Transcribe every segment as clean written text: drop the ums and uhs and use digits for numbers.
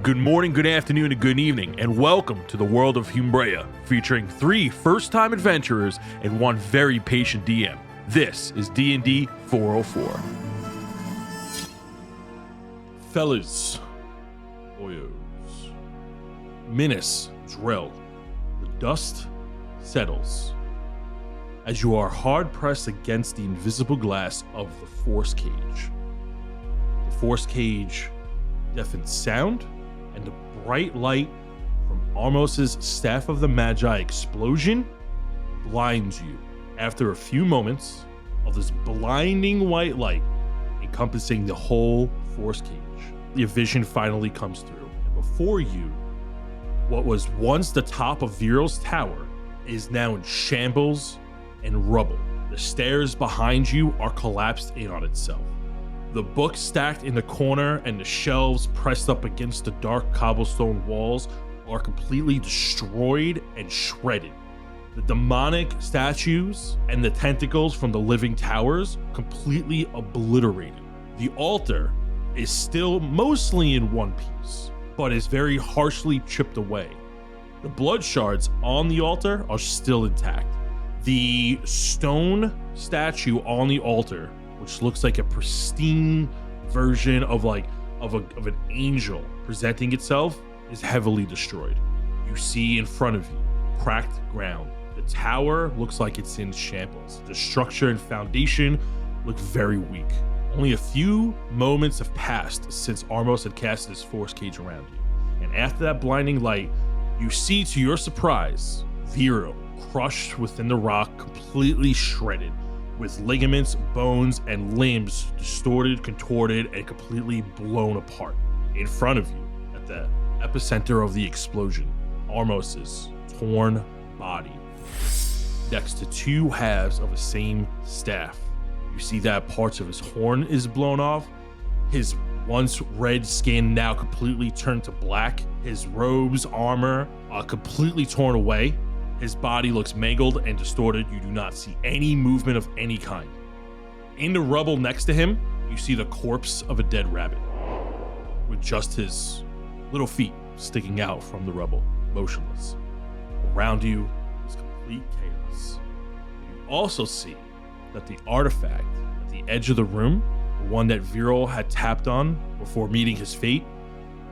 Good morning, good afternoon, and good evening, and welcome to the world of Humbrea, featuring 3 first-time adventurers and 1 very patient DM. This is DND404. Fellas, boyos, Minnis, Drell, the dust settles as you are hard-pressed against the invisible glass of the force cage. The force cage deafens sound, and the bright light from Armos' Staff of the Magi explosion blinds you. After a few moments of this blinding white light encompassing the whole force cage, your vision finally comes through. And before you, what was once the top of Viral's tower is now in shambles and rubble. The stairs behind you are collapsed in on itself. The books stacked in the corner and the shelves pressed up against the dark cobblestone walls are completely destroyed and shredded. The demonic statues and the tentacles from the living towers completely obliterated. The altar is still mostly in one piece, but is very harshly chipped away. The blood shards on the altar are still intact. The stone statue on the altar, which looks like a pristine version of an angel presenting itself, is heavily destroyed. You see in front of you cracked ground. The tower looks like it's in shambles. The structure and foundation look very weak. Only a few moments have passed since Armos had cast his force cage around you. And after that blinding light, you see, to your surprise, Viral crushed within the rock, completely shredded, with ligaments, bones, and limbs distorted, contorted, and completely blown apart. In front of you, at the epicenter of the explosion, Armos' torn body, next to 2 halves of the same staff. You see that parts of his horn is blown off, his once red skin now completely turned to black, his robes, armor are completely torn away. His body looks mangled and distorted. You do not see any movement of any kind. In the rubble next to him, you see the corpse of a dead rabbit with just his little feet sticking out from the rubble, motionless. Around you is complete chaos. You also see that the artifact at the edge of the room, the one that Viral had tapped on before meeting his fate,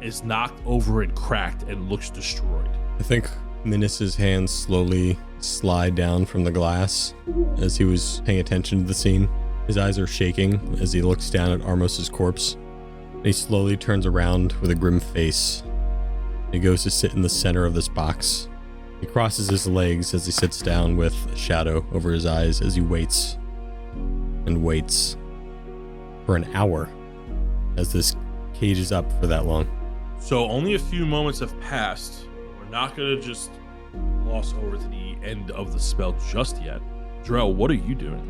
is knocked over and cracked and looks destroyed. I think Minnis' hands slowly slide down from the glass as he was paying attention to the scene. His eyes are shaking as he looks down at Armos' corpse. And he slowly turns around with a grim face. He goes to sit in the center of this box. He crosses his legs as he sits down with a shadow over his eyes as he waits and waits for an hour as this cage is up for that long. So only a few moments have passed. We're not gonna just gloss over to the end of the spell just yet. Drell, what are you doing?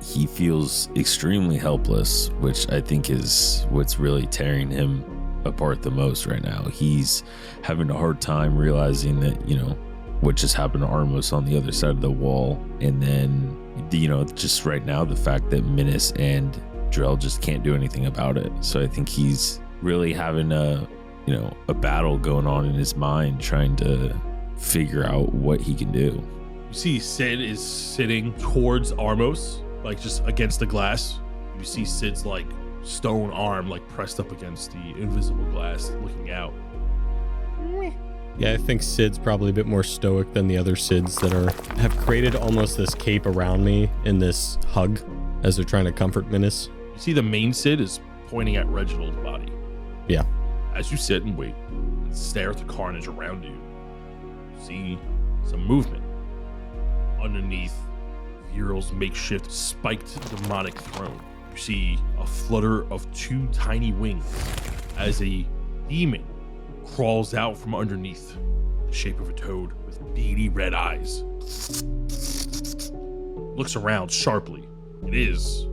He feels extremely helpless, which I think is what's really tearing him apart the most right now. He's having a hard time realizing that, what just happened to Armos on the other side of the wall. And then, just right now, the fact that Minnis and Drell just can't do anything about it. So I think he's really having a battle going on in his mind, trying to figure out what he can do. You see Sid is sitting towards Armos, like just against the glass. You see Sid's stone arm pressed up against the invisible glass, looking out. Yeah, I think Sid's probably a bit more stoic than the other Sids that have created almost this cape around me in this hug as they're trying to comfort Minnis. You see the main Sid is pointing at Reginald's body. Yeah. As you sit and wait and stare at the carnage around you, you see some movement underneath Viral's makeshift spiked demonic throne. You see a flutter of 2 tiny wings as a demon crawls out from underneath, the shape of a toad with beady red eyes. Looks around sharply. It is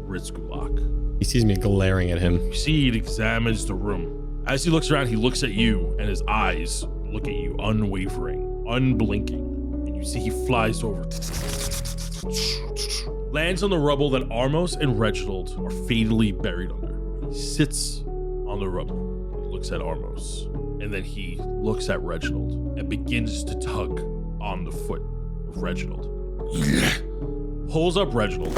Ritzgulak. He sees me glaring at him. You see it examines the room. As he looks around, he looks at you, and his eyes look at you, unwavering, unblinking. And you see he flies over, lands on the rubble that Armos and Reginald are fatally buried under. He sits on the rubble. He looks at Armos, and then he looks at Reginald and begins to tug on the foot of Reginald. Pulls up Reginald,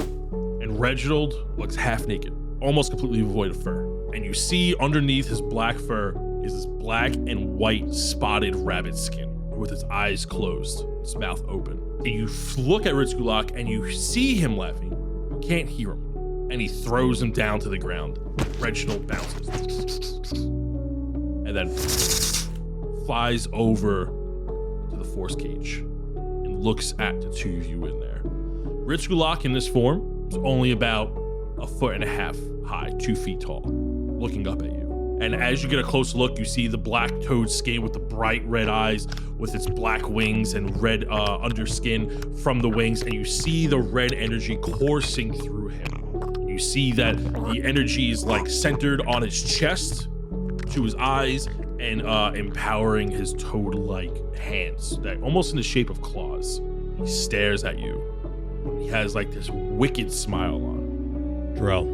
and Reginald looks half naked, almost completely devoid of fur. And you see underneath his black fur is this black and white spotted rabbit skin with his eyes closed, his mouth open. And you look at Ritzkulak and you see him laughing. You can't hear him. And he throws him down to the ground. Reginald bounces. And then flies over to the force cage and looks at the two of you in there. Ritzkulak in this form is only about 1.5 feet high, 2 feet tall, looking up at you. And as you get a close look, you see the black toad skin with the bright red eyes, with its black wings and red underskin from the wings. And you see the red energy coursing through him. You see that the energy is like centered on his chest to his eyes and empowering his toad-like hands, that almost in the shape of claws. He stares at you. He has like this wicked smile on. Drell,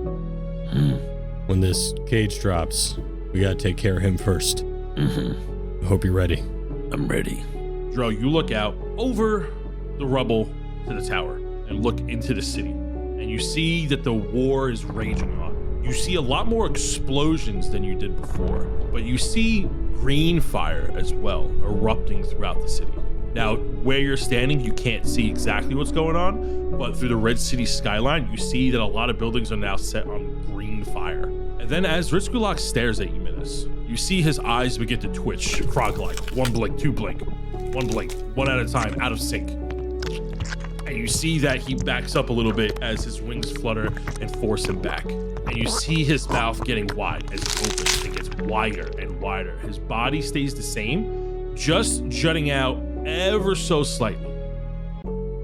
when this cage drops, we gotta take care of him first. I hope you're ready. I'm ready. Drell, you look out over the rubble to the tower and look into the city, and you see that the war is raging on. You see a lot more explosions than you did before, but you see green fire as well erupting throughout the city. Now, where you're standing, you can't see exactly what's going on, but through the red city skyline, you see that a lot of buildings are now set on green fire. And then as Ritzkulak stares at you, Minnis, you see his eyes begin to twitch, frog-like. One blink, two blink, one blink, one at a time, out of sync. And you see that he backs up a little bit as his wings flutter and force him back. And you see his mouth getting wide as it opens. It gets wider and wider. His body stays the same, just jutting out ever so slightly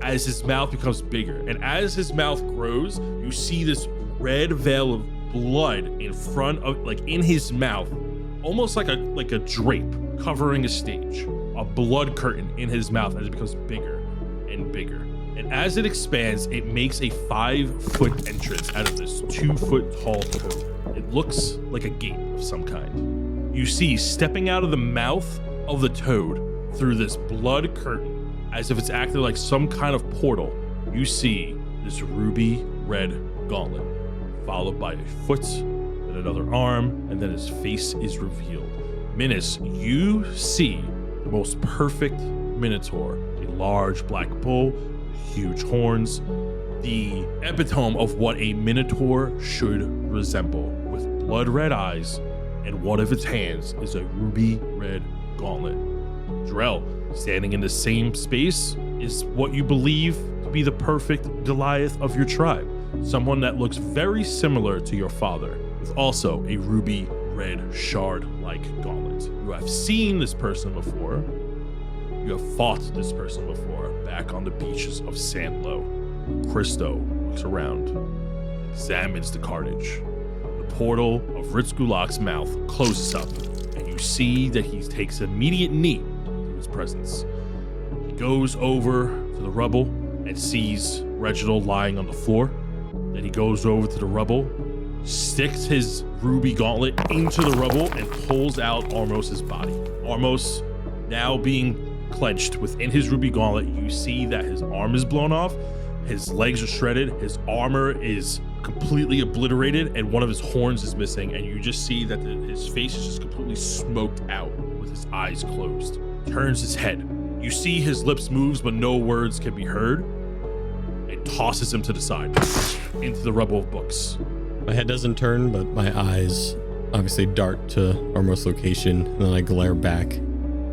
as his mouth becomes bigger. And as his mouth grows, you see this red veil of blood in front of, like in his mouth, almost like a drape covering a stage, a blood curtain in his mouth as it becomes bigger and bigger. And as it expands, it makes a 5-foot entrance out of this 2-foot tall toad. It looks like a gate of some kind. You see, stepping out of the mouth of the toad through this blood curtain, as if it's acting like some kind of portal, you see this ruby red gauntlet, followed by a foot, then another arm, and then his face is revealed. Minnis, you see the most perfect minotaur, a large black bull with huge horns, the epitome of what a minotaur should resemble, with blood red eyes, and one of its hands is a ruby red gauntlet. Drell, standing in the same space, is what you believe to be the perfect Goliath of your tribe. Someone that looks very similar to your father, with also a ruby red shard-like gauntlet. You have seen this person before. You have fought this person before, back on the beaches of Sandlow. Christo looks around, examines the carnage. The portal of Ritzkulak's mouth closes up, and you see that he takes immediate knee to his presence. He goes over to the rubble and sees Reginald lying on the floor. Then he goes over to the rubble, sticks his ruby gauntlet into the rubble, and pulls out Armos's body. Armos, now being clenched within his ruby gauntlet, you see that his arm is blown off, his legs are shredded, his armor is completely obliterated, and one of his horns is missing, and you just see that his face is just completely smoked out with his eyes closed. Turns his head. You see his lips moves, but no words can be heard, and tosses him to the side into the rubble of books. My head doesn't turn, but my eyes obviously dart to Armos' location, and then I glare back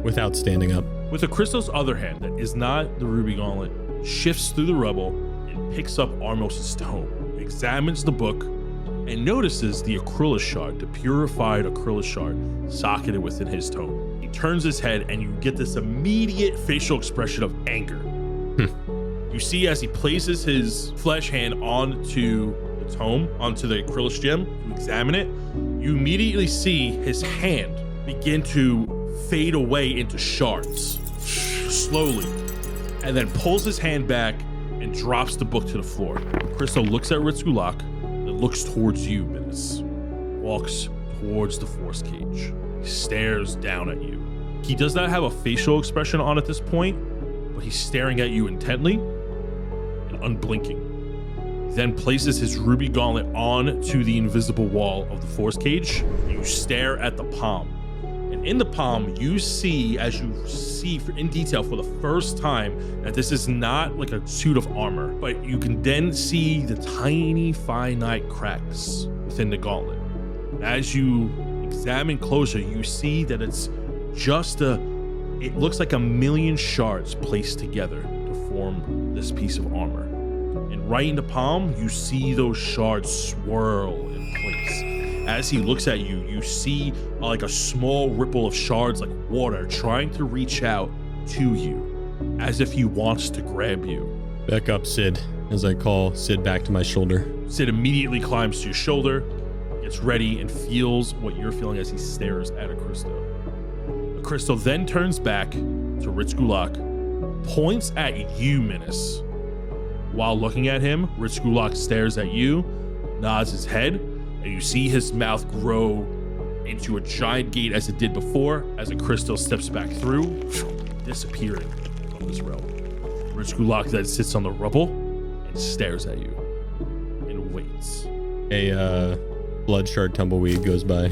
without standing up. With the Christo's other hand, that is not the ruby gauntlet, shifts through the rubble and picks up Armos' tome, examines the book, and notices the acrylic shard, the purified acrylic shard, socketed within his tome. He turns his head, and you get this immediate facial expression of anger. You see as he places his flesh hand onto the tome, onto the acrylic gem, to examine it, you immediately see his hand begin to fade away into shards, slowly, and then pulls his hand back and drops the book to the floor. Christo looks at Ritzkulak and looks towards you, Minnis. Walks towards the force cage. He stares down at you. He does not have a facial expression on at this point, but he's staring at you intently and unblinking. He then places his ruby gauntlet onto the invisible wall of the force cage. You stare at the palm. And in the palm, you see, as you see in detail for the first time, that this is not like a suit of armor, but you can then see the tiny finite cracks within the gauntlet. As you examine closer, you see that it's just it looks like 1,000,000 shards placed together to form this piece of armor. And right in the palm, you see those shards swirl in place. As he looks at you, you see like a small ripple of shards like water trying to reach out to you as if he wants to grab you. Back up, Sid, as I call Sid back to my shoulder. Sid immediately climbs to your shoulder, gets ready, and feels what you're feeling as he stares at a crystal. The crystal then turns back to Ritz Gulak, points at you, Minnis. While looking at him, Ritz Gulak stares at you, nods his head, and you see his mouth grow into a giant gate as it did before, as a crystal steps back through, disappearing from this realm. Ritz Gulak then sits on the rubble and stares at you and waits. A blood shard tumbleweed goes by.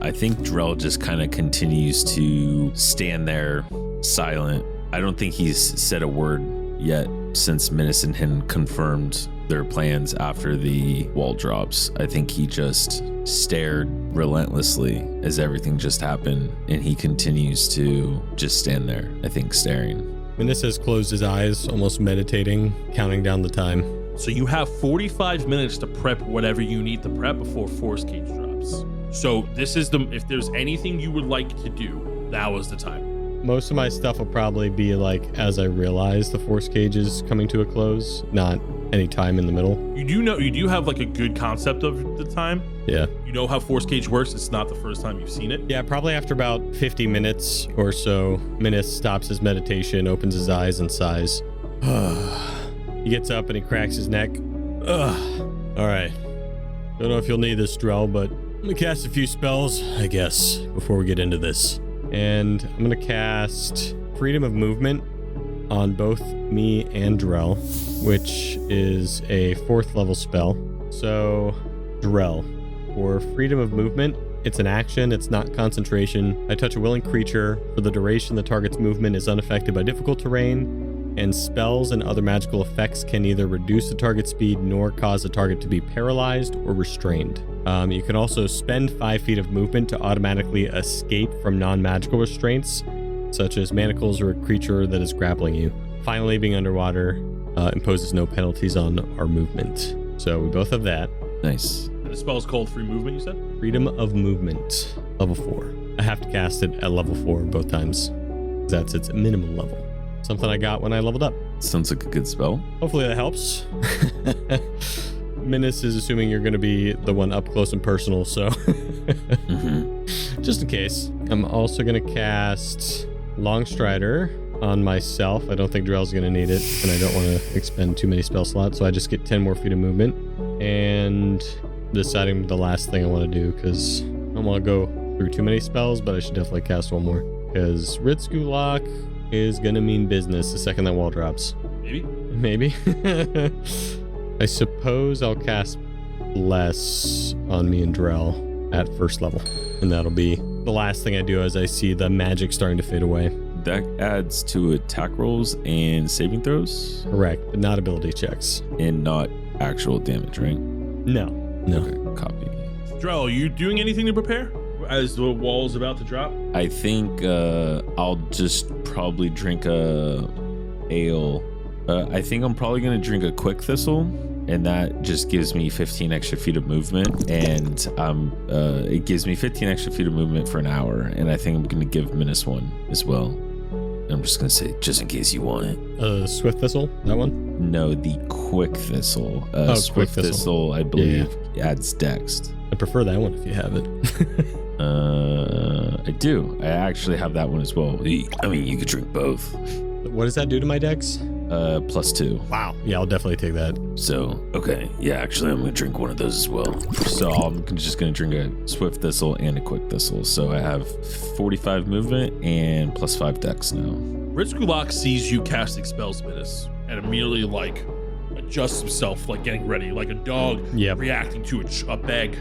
I think Drell just kind of continues to stand there silent. I don't think he's said a word yet since Minnis and him confirmed their plans after the wall drops. I think he just stared relentlessly as everything just happened, and he continues to just stand there, I think, staring. Minnis has closed his eyes, almost meditating, counting down the time. So you have 45 minutes to prep whatever you need to prep before force cage drops. So this is if there's anything you would like to do, now is the time. Most of my stuff will probably be like as I realize the force cage is coming to a close, not any time in the middle. You do have like a good concept of the time. Yeah. You know how force cage works. It's not the first time you've seen it. Yeah, probably after about 50 minutes or so, Minnis stops his meditation, opens his eyes, and sighs. He gets up and he cracks his neck. All right. Don't know if you'll need this, Drell, but I'm gonna cast a few spells, I guess, before we get into this. And I'm gonna cast Freedom of Movement on both me and Drell, which is a 4th level spell. So, Drell, for Freedom of Movement, it's an action, it's not concentration. I touch a willing creature. For the duration, the target's movement is unaffected by difficult terrain, and spells and other magical effects can neither reduce the target speed nor cause the target to be paralyzed or restrained. You can also spend 5 feet of movement to automatically escape from non-magical restraints, such as manacles or a creature that is grappling you. Finally, being underwater imposes no penalties on our movement. So we both have that. Nice. And the spell is called Free Movement, you said? Freedom of Movement, level 4. I have to cast it at level 4 both times. That's its minimum level. Something I got when I leveled up. Sounds like a good spell. Hopefully that helps. Minnis is assuming you're going to be the one up close and personal, so just in case. I'm also going to cast Longstrider on myself. I don't think Drell's going to need it, and I don't want to expend too many spell slots, so I just get 10 more feet of movement. And deciding the last thing I want to do, because I don't want to go through too many spells, but I should definitely cast one more, because Ritz Gulak is going to mean business the second that wall drops. Maybe. I suppose I'll cast Bless on me and Drell at 1st level, and that'll be the last thing I do as I see the magic starting to fade away. That adds to attack rolls and saving throws? Correct, but not ability checks. And not actual damage, right? No. Okay, copy. Drell, are you doing anything to prepare as the wall's about to drop? I think I'll just probably drink a ale. I think I'm probably going to drink a quick thistle, and that just gives me 15 extra feet of movement, and it gives me 15 extra feet of movement for an hour, and I think I'm going to give Minnis one as well. I'm just going to say, just in case you want it. Swift Thistle, that one? No, the quick thistle. Swift quick thistle, I believe, adds dex. I prefer that one if you have it. I do. I actually have that one as well. I mean, you could drink both. What does that do to my dex? +2. Wow. Yeah, I'll definitely take that. So, okay. Yeah, actually, I'm going to drink one of those as well. So I'm just going to drink a swift thistle and a quick thistle. So I have 45 movement and +5 dex now. Ritzkulak sees you casting spells, Minnis, and immediately adjusts himself, getting ready, like a dog reacting to a bag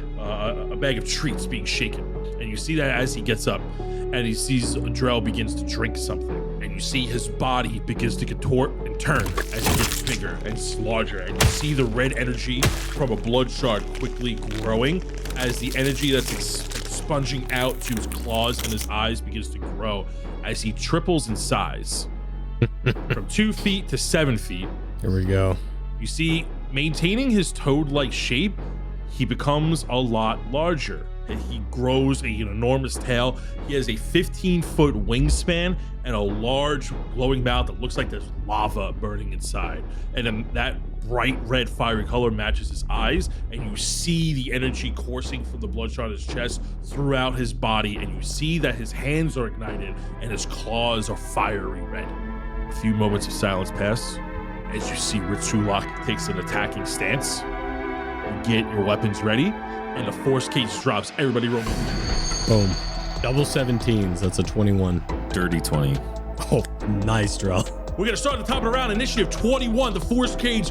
of treats being shaken. And you see that as he gets up, and he sees Drell begins to drink something, and you see his body begins to contort and turn as he gets bigger and larger, and you see the red energy from a blood shard quickly growing as the energy that's expunging out to his claws and his eyes begins to grow as he triples in size from 2 feet to 7 feet. Here we go. You see, maintaining his toad-like shape, he becomes a lot larger. He grows an enormous tail. He has a 15-foot wingspan and a large glowing mouth that looks like there's lava burning inside. And then that bright red fiery color matches his eyes, and you see the energy coursing from the bloodshot on his chest throughout his body, and you see that his hands are ignited and his claws are fiery red. A few moments of silence pass as you see Ritzkulak takes an attacking stance. You get your weapons ready, and the force cage drops. Everybody roll. Boom. Double 17s. That's a 21. Dirty 20. Oh, nice, Drell. We're going to start at the top of the round. Initiative 21. The force cage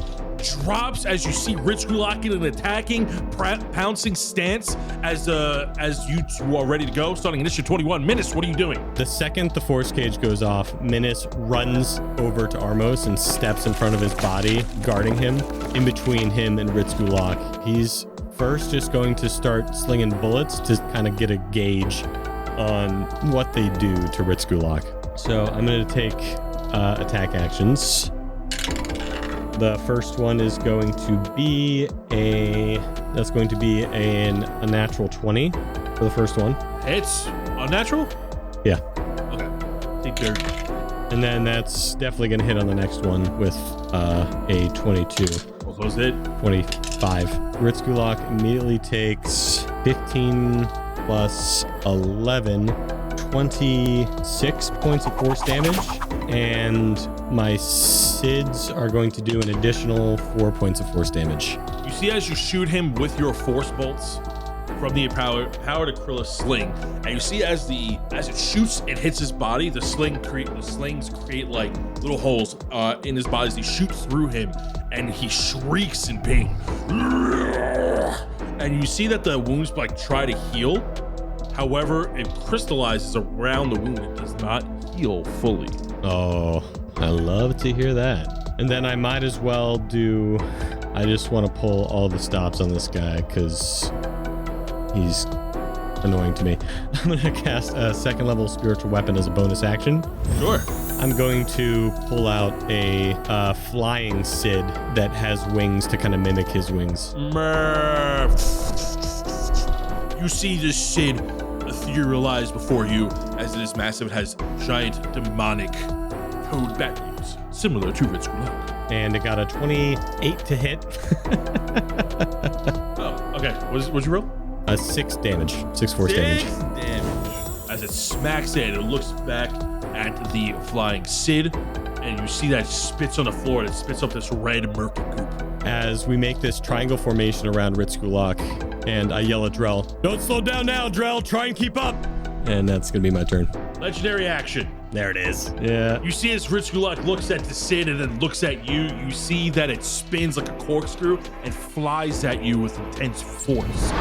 drops as you see Ritzkulak in an attacking, pouncing stance as you two are ready to go. Starting initiative 21. Minnis, what are you doing? The second the force cage goes off, Minnis runs over to Armos and steps in front of his body, guarding him, in between him and Ritzkulak. He's first just going to start slinging bullets to kind of get a gauge on what they do to Ritzkulak. So I'm going to take attack actions. The first one is going to be a natural 20 for the first one. Hits. Unnatural? Yeah. Okay. Take care. And then that's definitely going to hit on the next one with a 22. Both those hit. 25. Ritzkulak immediately takes 15 plus 11, 26 points of force damage. And my SIDS are going to do an additional 4 points of force damage. You see as you shoot him with your force bolts from the powered acrylic sling, and you see as it shoots, it hits his body. The slings create like little holes in his body as they shoot through him, and he shrieks in pain. And you see that the wounds try to heal. However, it crystallizes around the wound. It does not heal fully. Oh, I love to hear that. And then I might as well I just want to pull all the stops on this guy because he's annoying to me. I'm going to cast a second level spiritual weapon as a bonus action. Sure. I'm going to pull out a flying Sid that has wings to kind of mimic his wings. You see this Sid etherealize before you as it is massive. It has giant demonic toad bat wings, similar to Ritzkulak. And it got a 28 to hit. Oh, okay. What'd you roll? 6 damage. 6 force damage. 6 damage. As it smacks it looks back at the flying Sid, and you see that it spits on the floor, and it spits up this red murky goop. As we make this triangle formation around Ritzkulak, and I yell at Drell, "Don't slow down now, Drell. Try and keep up." And that's going to be my turn. Legendary action. There it is. Yeah. You see as Ritzkulak looks at the Sid and then looks at you, you see that it spins like a corkscrew and flies at you with intense force.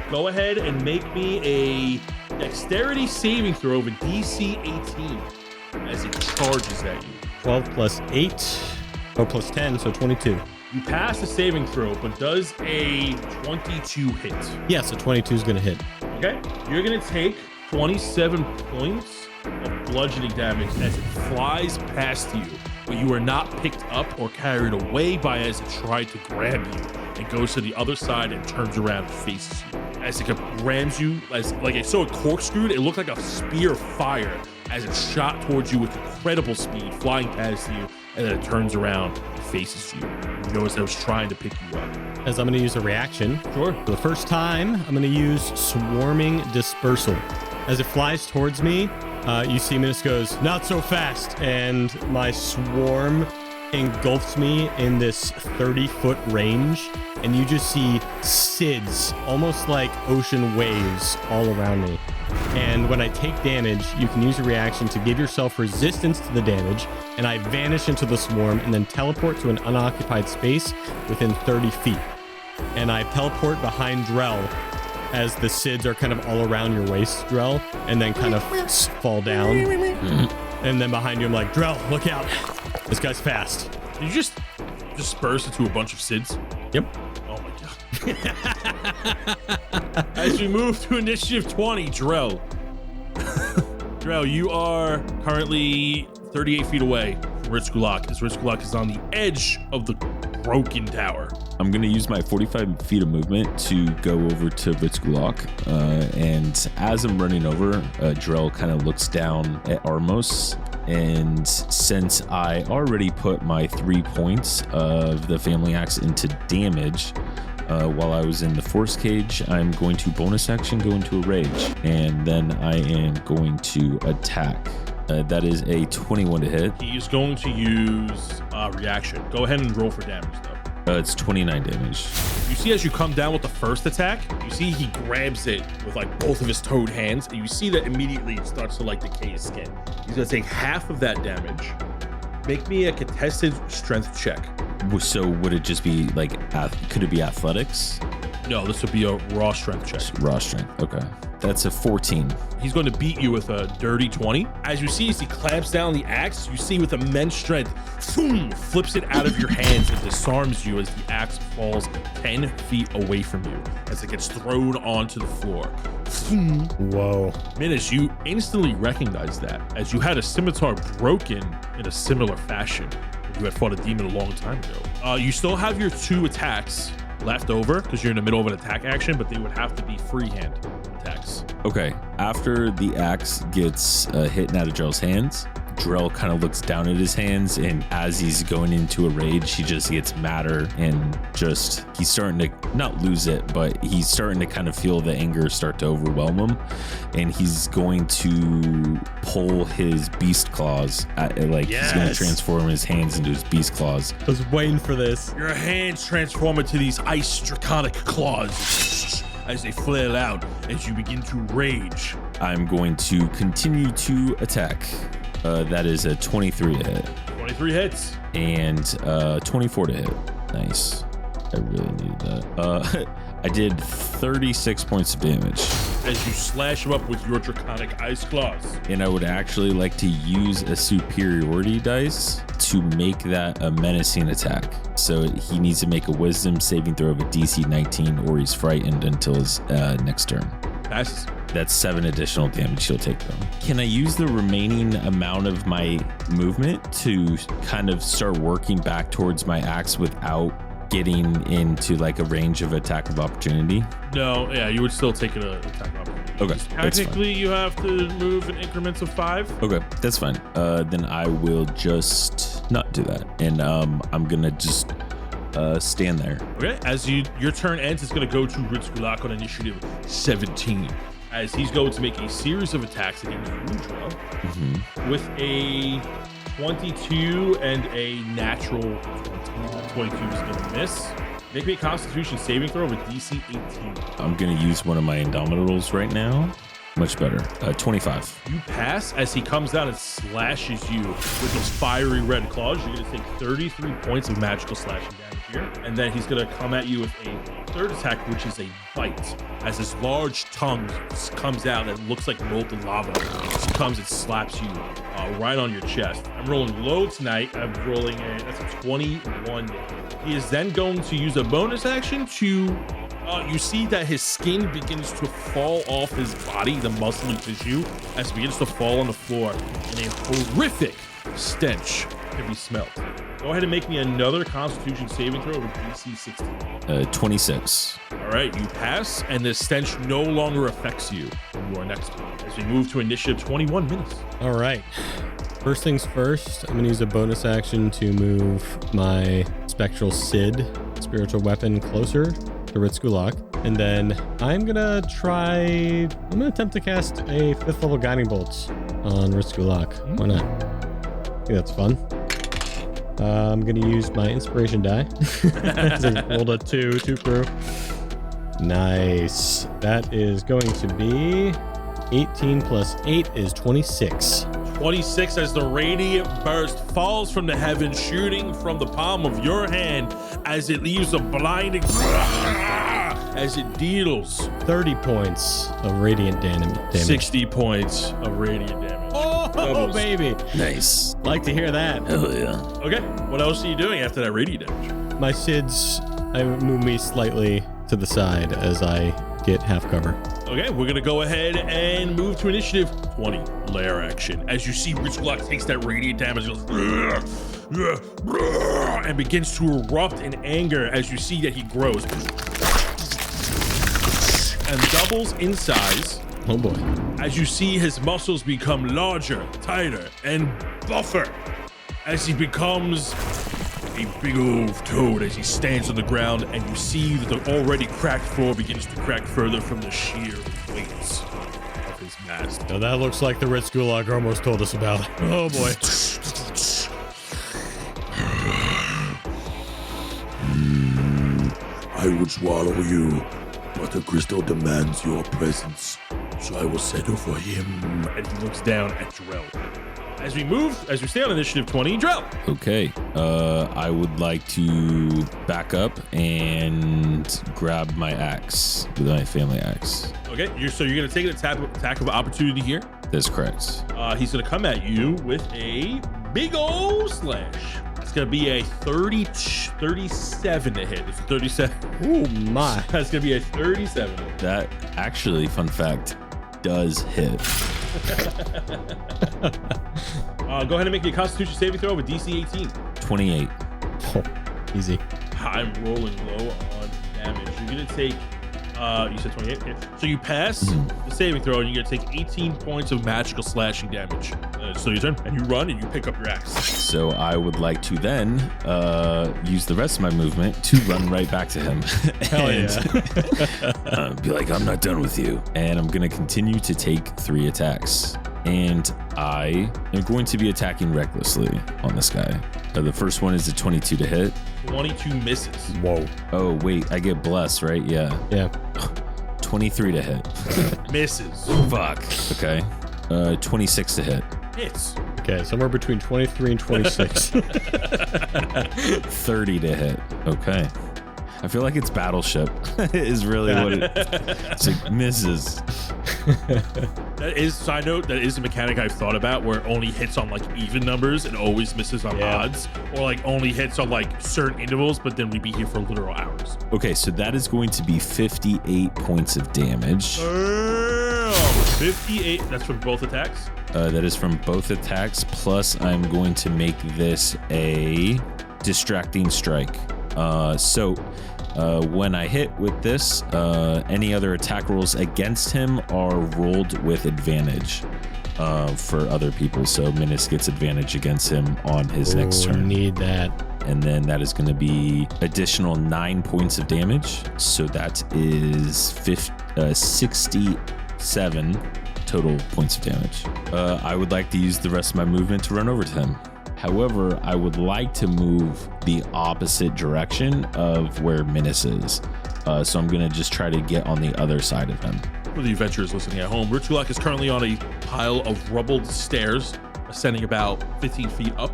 Go ahead and make me a dexterity saving throw of a DC 18 as it charges at you. 12 plus 8, or plus 10, so 22. You pass the saving throw, but does a 22 hit? Yeah, so 22 is going to hit. Okay. You're going to take 27 points of bludgeoning damage as it flies past you, but you are not picked up or carried away by it as it tried to grab you. It goes to the other side and turns around and faces you. As it rams you, it corkscrewed, it looked like a spear of fire as it shot towards you with incredible speed, flying past you, and then it turns around and faces you. You notice that it was trying to pick you up. As I'm going to use a reaction. Sure. For the first time, I'm going to use Swarming Dispersal. As it flies towards me, You see Minnis goes, not so fast. And my swarm engulfs me in this 30-foot range. And you just see SIDS, almost like ocean waves, all around me. And when I take damage, you can use a reaction to give yourself resistance to the damage. And I vanish into the swarm and then teleport to an unoccupied space within 30 feet. And I teleport behind Drell as the SIDS are kind of all around your waist, Drell, and then kind of fall down. And then behind you, I'm like, Drell, look out. This guy's fast. Did you just disperse into a bunch of SIDS? Yep. Oh my god. As we move to initiative 20, Drell. Drell, you are currently 38 feet away from Ritzkulak, as Ritzkulak is on the edge of the broken tower. I'm going to use my 45 feet of movement to go over to Ritzkulak. And as I'm running over, Drell kind of looks down at Armos. And since I already put my 3 points of the family axe into damage while I was in the force cage, I'm going to bonus action go into a rage. And then I am going to attack. That is a 21 to hit. He is going to use reaction. Go ahead and roll for damage, though. It's 29 damage. You see, as you come down with the first attack, you see he grabs it with like both of his toed hands, and you see that immediately it starts to like decay his skin. He's gonna take half of that damage. Make me a contested strength check. So would it just be like, could it be athletics? No, this would be a raw strength check. Raw strength, okay. That's a 14. He's going to beat you with a dirty 20. As you see, as he clamps down the axe, you see with immense strength, boom, flips it out of your hands and disarms you as the axe falls 10 feet away from you as it gets thrown onto the floor. Whoa. Minnis, you instantly recognize that as you had a scimitar broken in a similar fashion. You had fought a demon a long time ago. You still have your 2 attacks left over because you're in the middle of an attack action, but they would have to be freehand attacks. Okay, after the axe gets hit out of Drell's hands, Drell kind of looks down at his hands, and as he's going into a rage, he just gets madder and just, he's starting to not lose it, but he's starting to kind of feel the anger start to overwhelm him, and he's going to pull his beast claws he's going to transform his hands into his beast claws. I was waiting for this. Your hands transform into these ice draconic claws as they flail out as you begin to rage. I'm going to continue to attack. That is a 23 to hit. 23 hits. And 24 to hit. Nice. I really needed that. I did 36 points of damage. As you slash him up with your draconic ice claws. And I would actually like to use a superiority dice to make that a menacing attack. So he needs to make a wisdom saving throw of a DC 19 or he's frightened until his next turn. Passes. That's 7 additional damage he'll take though. Can I use the remaining amount of my movement to kind of start working back towards my axe without getting into like a range of attack of opportunity? No, yeah, you would still take an attack of opportunity. Okay, that's Technically, you have to move in increments of 5. Okay, that's fine. Then I will just not do that. And I'm gonna just stand there. Okay, as your turn ends, it's going to go to Ritzkulak on initiative 17. As he's going to make a series of attacks against you, Drell, with a 22 and a natural 20. That 22 is going to miss. Make me a Constitution saving throw with DC 18. I'm going to use one of my Indomitables right now. Much better. 25. You pass as he comes down and slashes you with his fiery red claws. You're going to take 33 points of magical slashing damage here. And then he's going to come at you with a third attack, which is a bite. As his large tongue comes out that looks like molten lava. He comes and slaps you right on your chest. I'm rolling low tonight. I'm rolling that's a 21. He is then going to use a bonus action to... you see that his skin begins to fall off his body, the muscle and tissue, as it begins to fall on the floor, and a horrific stench can be smelled. Go ahead and make me another Constitution saving throw with DC 16. 26. All right, you pass, and the stench no longer affects you when you are next to it. As we move to initiative 21 minutes. All right. First things first, I'm going to use a bonus action to move my Spectral Sid spiritual weapon closer to Ritzkulak. And then I'm gonna attempt to cast a 5th level Guiding Bolt on Ritzkulak. Why not? I think that's fun. I'm gonna use my inspiration die. I rolled a 2 crew. Nice. That is going to be 18 plus 8 is 26. 26 as the radiant burst falls from the heavens, shooting from the palm of your hand as it leaves a blinding as it deals 30 points of radiant damage. 60 points of radiant damage. Oh, baby. Nice. Like to hear that. Hell yeah. Okay, what else are you doing after that radiant damage? My SIDS, I move me slightly to the side as I get half cover. Okay, we're gonna go ahead and move to initiative 20, lair action. As you see, Ritzkulak takes that radiant damage, goes and begins to erupt in anger as you see that he grows and doubles in size. Oh boy. As you see his muscles become larger, tighter, and buffer as he becomes a big old toad as he stands on the ground, and you see that the already cracked floor begins to crack further from the sheer weight of his mass. Now that looks like the Ritzkulak almost told us about. Oh boy. I would swallow you, but the crystal demands your presence, so I will settle for him. And he looks down at Drell. As we stay on initiative 20, Drell. Okay. I would like to back up and grab my axe with my family axe. Okay, so you're gonna take an attack of opportunity here. That's correct. He's gonna come at you with a big old slash. It's gonna be a 37 to hit. It's a 37. Oh my. That's gonna be a 37. That actually, fun fact, does hit. Go ahead and make a Constitution saving throw with DC 18. 28. Oh, easy. I'm rolling low on damage. You're gonna take, you said 28. Okay. So you pass the saving throw, and you're gonna take 18 points of magical slashing damage. So your turn, and you run and you pick up your axe. So I would like to then use the rest of my movement to run right back to him. Hell yeah. Be like, I'm not done with you. And I'm going to continue to take 3 attacks. And I am going to be attacking recklessly on this guy. The first one is a 22 to hit. 22 misses. Whoa. Oh, wait, I get blessed, right? Yeah. Yeah. 23 to hit. Misses. Fuck. Okay. 26 to hit. Hits. Okay, somewhere between 23 and 26. 30 to hit. Okay. I feel like it's Battleship is really what it's like. Misses. That is, side note, that is a mechanic I've thought about where it only hits on like even numbers and always misses on odds, or like only hits on like certain intervals, but then we'd be here for literal hours. Okay, so that is going to be 58 points of damage. 58, that's from both attacks? That is from both attacks, plus I'm going to make this a distracting strike. So when I hit with this, any other attack rolls against him are rolled with advantage for other people. So Minnis gets advantage against him on his next turn. Need that. And then that is going to be additional 9 points of damage. So that is 67 total points of damage. I would like to use the rest of my movement to run over to him. However, I would like to move the opposite direction of where Minnis is. So I'm going to just try to get on the other side of him. For the adventurers listening at home, Ritzkulak is currently on a pile of rubbled stairs, ascending about 15 feet up.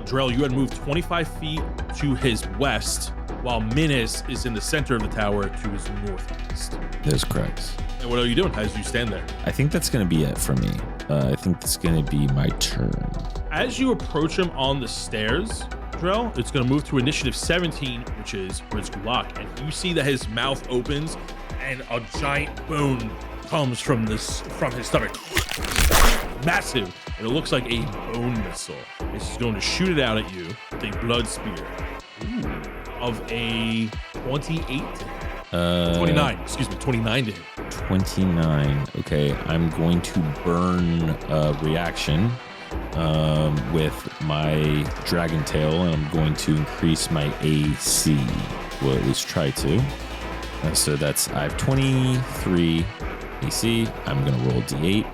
Drell, you had moved 25 feet to his west, while Minnis is in the center of the tower to his northeast. That's correct. And what are you doing as you stand there? I think that's going to be it for me. I think that's going to be my turn. As you approach him on the stairs, Drell, it's going to move to initiative 17, which is Ritzkulak, and you see that his mouth opens and a giant bone comes from his stomach. Massive, and it looks like a bone missile. This is going to shoot it out at you with a blood spear. Of a 28 29 to hit. 29. Okay, I'm going to burn a reaction with my dragon tail, and I'm going to increase my AC. Well, at least try to. So I have 23 AC. I'm going to roll D8.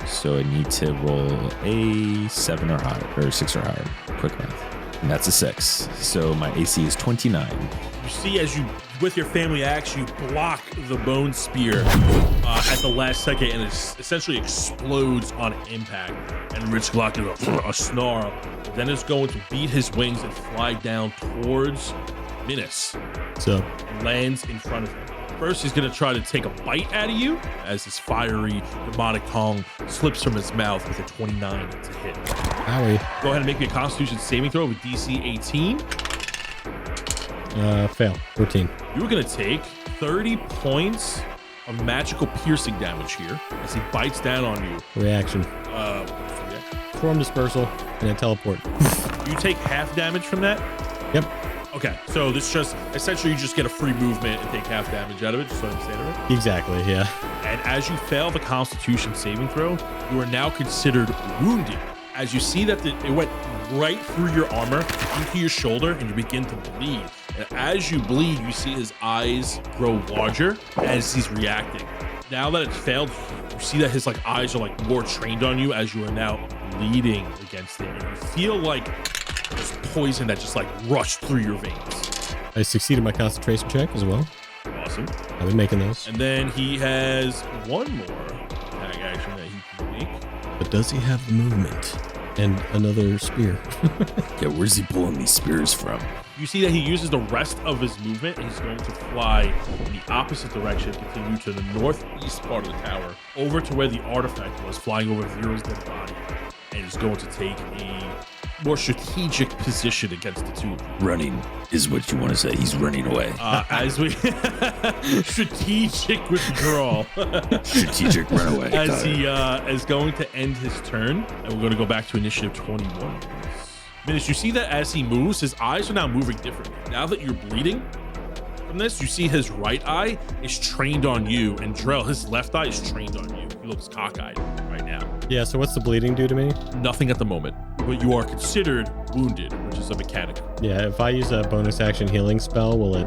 So I need to roll a 7 or higher, or 6 or higher. Quick math. And that's a 6. So my AC is 29. You see, as you, with your family axe, you block the bone spear at the last second, and it essentially explodes on impact. And Ritzglock is a snarl. Then it's going to beat his wings and fly down towards Minnis. So Lands in front of him. First, he's going to try to take a bite out of you as his fiery demonic tongue slips from his mouth with a 29 to hit. Owie. Go ahead and make me a Constitution saving throw with DC 18. Fail. 14. You are going to take 30 points of magical piercing damage here as he bites down on you. Reaction. Storm dispersal and a teleport. You take half damage from that? Yep. Okay, so this just essentially you just get a free movement and take half damage out of it, just so I understand it right. Exactly, yeah. And as you fail the Constitution saving throw, you are now considered wounded. As you see that it went right through your armor into your shoulder, and you begin to bleed. And as you bleed, you see his eyes grow larger as he's reacting. Now that it's failed, you see that his eyes are more trained on you as you are now bleeding against it, and you feel like there's poison that just rushed through your veins. I succeeded my concentration check as well. Awesome. I've been making those. And then he has one more attack action that he can make. But does he have the movement? And another spear. Yeah, where's he pulling these spears from? You see that he uses the rest of his movement, and he's going to fly in the opposite direction, continue to the northeast part of the tower, over to where the artifact was, flying over Viro's dead body, and is going to take a more strategic position against the two. Running is what you want to say. He's running away. As we strategic withdrawal. Strategic runaway. As he is going to end his turn, and we're going to go back to initiative 21. Minnis, you see that as he moves, his eyes are now moving differently. Now that you're bleeding from this, you see his right eye is trained on you, and Drell, his left eye is trained on you. He looks cockeyed right now. Yeah, so what's the bleeding do to me? Nothing at the moment, but you are considered wounded, which is a mechanic. Yeah, if I use a bonus action healing spell, will it